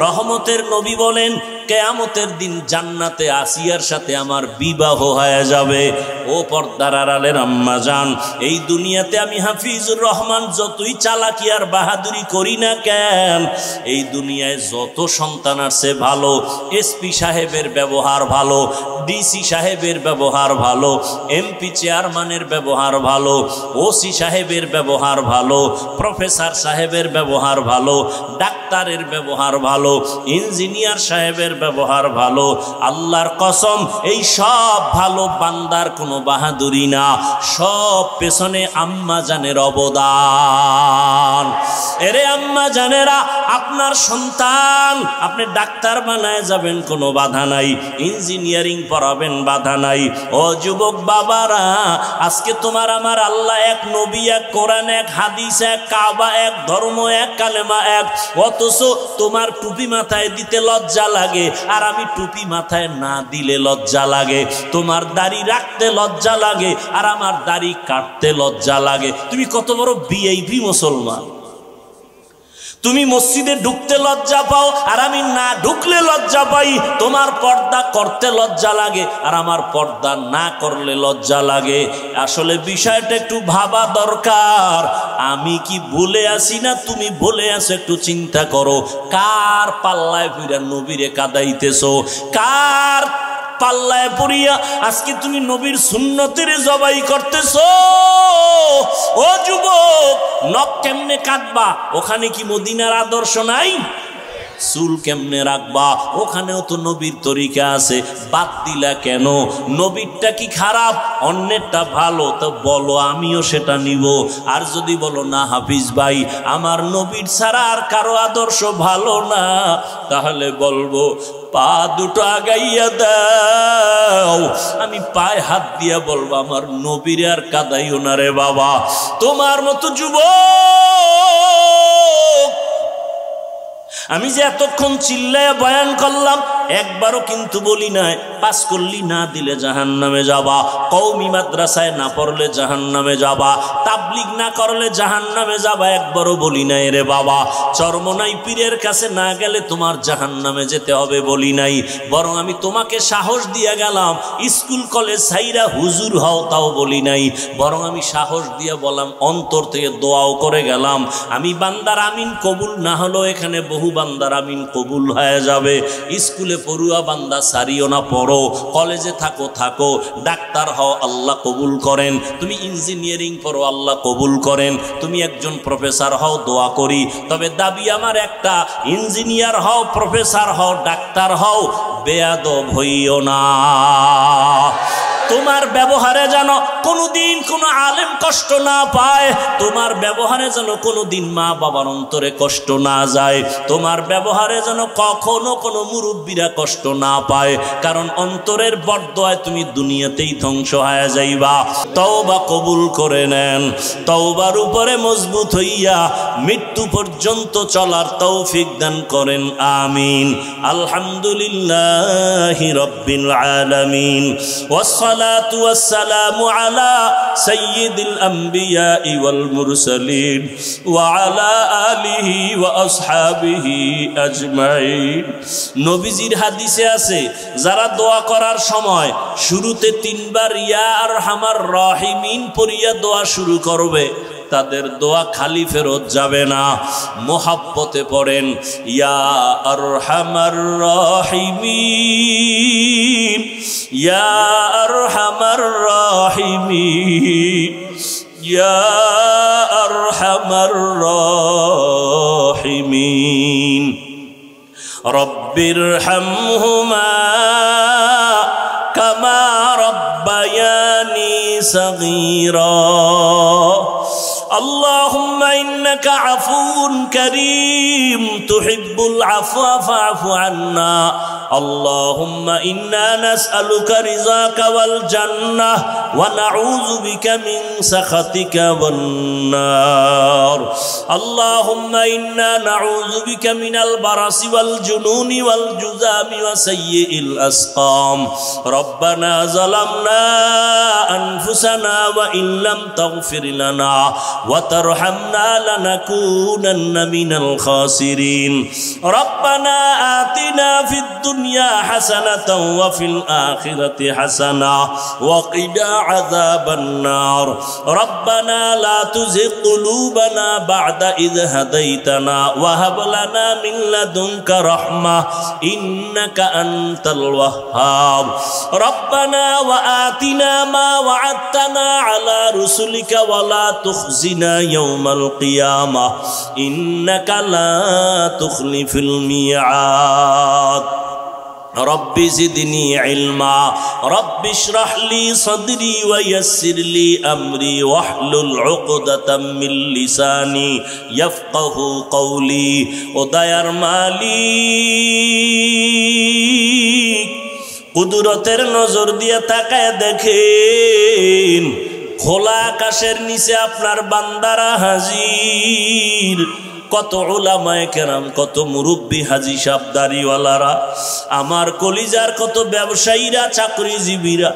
রহমতের নবী বলেন কিয়ামতের দিন জান্নাতে আসিয়ার সাথে আমার বিবাহ হয়ে যাবে। ও পর্দার আড়ালের আম্মা জান, এই দুনিয়াতে আমি হাফিজুর রহমান যতই চালাকি আর বাহাদুরি করি না কেন, এই দুনিয়ায় যত সন্তান আছে ভালো, এসপি সাহেবের ব্যবহার ভালো, ডিসি সাহেবের ব্যবহার ভালো, এমপি চেয়ারম্যানের ব্যবহার ভালো, ওসি সাহেবের ব্যবহার ভালো, প্রফেসর সাহেবের ব্যবহার ভালো, ডাক্তারের ব্যবহার ভালো, ইঞ্জিনিয়ার সাহেবের ব্যবহার ভালো। আল্লাহর কসম, এই সব ভালো বান্দার কোনো বাহাদুরি না, সব পেছনে আম্মা জানের অবদান। এরে আম্মা জানেরা, আপনার সন্তান আপনি ডাক্তার বানায় যাবেন, কোনো বাধা নাই, ইঞ্জিনিয়ারিং পড়াবেন, বাধা নাই। ও যুবক বাবারা, আজকে তোমার আমার আল্লাহ এক, নবী এক, কোরআন এক, হাদিস এক, কাবা এক, ধর্ম এক, কালেমা এক। অথচ তোমার টুপি মাথায় দিতে লজ্জা লাগে, আর আমি টুপি মাথায় না দিলে লজ্জা লাগে। তোমার দাড়ি রাখতে লজ্জা লাগে, আর আমার দাড়ি কাটতে লজ্জা লাগে। তুমি কত বড় ভিআইপি মুসলমান! তুমি মসজিদে ঢুকতে লজ্জা পাও, আর আমি না ঢুকলে লজ্জা পাই। তোমার পর্দা করতে লজ্জা লাগে, আর আমার পর্দা না করলে লজ্জা লাগে। আসলে বিষয়টা একটু ভাবা দরকার। আমি কি ভুলে আসি না তুমি ভুলে আসো? একটু চিন্তা করো, কার পাল্লায় ফিরা নবীরে কাদাইতেছো? কার পাল্লায় পড়িয়া আজকে তুমি নবীর সুন্নতের জবাই করতেছো? ও যুবক, নখ কেমনে কাটবা? ওখানে কি মদিনার আদর্শ নাই? চুল কেমনে রাখবা, ওখানেও তো নবীর তরিকা আছে, বাদ দিলা কেন? নবীরটা কি খারাপ, অন্যেরটা ভালো? তো বলো, আমিও সেটা নিব। আর যদি বলো না হাফিজ ভাই আমার নবীর ছাড়া আর কারো আদর্শ ভালো না, তাহলে বলবো পা দুটো আগাইয়া দাও, আমি পায়ে হাত দিয়া বলবো আমার নবীর আর কাদাইও না রে বাবা। তোমার মতো যুবক আমি যে এতক্ষণ চিল্লায় বয়ান করলাম, একবারও কিন্তু বলি নাই পাস করলি না দিলে জাহান্নামে যাবা, কওমি মাদ্রাসায় না পড়লে জাহান্নামে যাবা, তাবলিগ না করলে জাহান্নামে যাবা, একবারও বলি নাই রে বাবা। চরমনাই পীরের কাছে না গেলে তোমার জাহান্নামে যেতে হবে বলি নাই, বরং আমি তোমাকে সাহস দিয়ে গেলাম স্কুল কলেজ ছাইরা হুজুর হও, তাও বলি নাই, বরং আমি সাহস দিয়ে বললাম, অন্তর থেকে দোয়াও করে গেলাম, আমি বান্দার আমিন কবুল না হলো এখানে বহু বান্দার আমিন কবুল হয়ে যাবে। স্কুলে পড়ুয়া বান্দা সারিও না, পড়ো, কলেজে থাকো থাকো, ডাক্তার হও আল্লাহ কবুল করেন, তুমি ইঞ্জিনিয়ারিং পড়ো আল্লাহ কবুল করেন, তুমি একজন প্রফেসর হও দোয়া করি, তবে দাবি আমার একটা, ইঞ্জিনিয়ার হও, প্রফেসর হও, ডাক্তার হও, বেয়াদব হইও না। তোমার ব্যবহারে যেন কোনোদিন কোনো আলেম কষ্ট না পায়, তোমার ব্যবহারে যেন কোনোদিন মা বাবার অন্তরে কষ্ট না যায়, তোমার ব্যবহারে যেন কখনো কোনো মুরব্বীরা কষ্ট না পায়, কারণ অন্তরের বরদোয়ায় তুমি দুনিয়াতেই ধ্বংস হয়ে যাইবা। তওবা কবুল করে নেন, তওবার উপরে মজবুত হইয়া মৃত্যু পর্যন্ত চলার তৌফিক দান করেন, আমিন। আলহামদুলিল্লাহি রাব্বিল আলামিন, ওয়াসসালাতু ওয়াসসালামু আলা সাইয়্যিদিল আমবিয়াই ওয়াল মুরসালিন ওয়া আলা আলিহি ওয়া আসহাবিহি আজমাইন। নবীজির হাদিসে আছে, যারা দোয়া করার সময় শুরুতে 3 বার ইয়া আরহামার রাহিমিন পড়িয়া দোয়া শুরু করবে, তাদের দোয়া খালি ফেরত যাবে না। মোহাব্বতে পড়েন ইয়া আরহামার রাহিমিন, ইয়া আরহামার রাহিমিন, ইয়া আরহামার রাহিমিন। রব্বিরহামহুমা কামা রব্বায়ানি সগীরা। اللهم إنك عفو كريم تحب العفو فاعف عنا. اللهم إنا نسألك رضاك والجنة ونعوذ بك من سخطك والنار. اللهم إنا نعوذ بك من البرص والجنون والجذام وسيء الأسقام. ربنا ظلمنا أنفسنا وإن لم تغفر لنا وترحمنا لنكونن من الخاسرين. ربنا آتنا في الدنيا حسنة وفي الآخرة حسنة وقنا عذاب النار. ربنا لا تزغ قلوبنا بعد إذ هديتنا وهب لنا من لدنك رحمة إنك أنت الوهاب. ربنا وآتنا ما وعدتنا على رسلك ولا تخزنا يوم القيامة إنك لا تخلف الميعاد. رب زدني علما. رب اشرح لي صدري ويسر لي أمري واحلل عقدة من لساني يفقه قولي. ودير মালিক কুদরতের নজর দিয়ে তাকায় দেখেন, খোলা আকাশের নিচে আপনার বান্দারা হাজির। কত উলামায়ে কেরাম, কত মুরব্বী হাজি সাহেব দাড়িওয়ালারা, আমার কলিজার কত ব্যবসায়ীরা, চাকরিজীবীরা।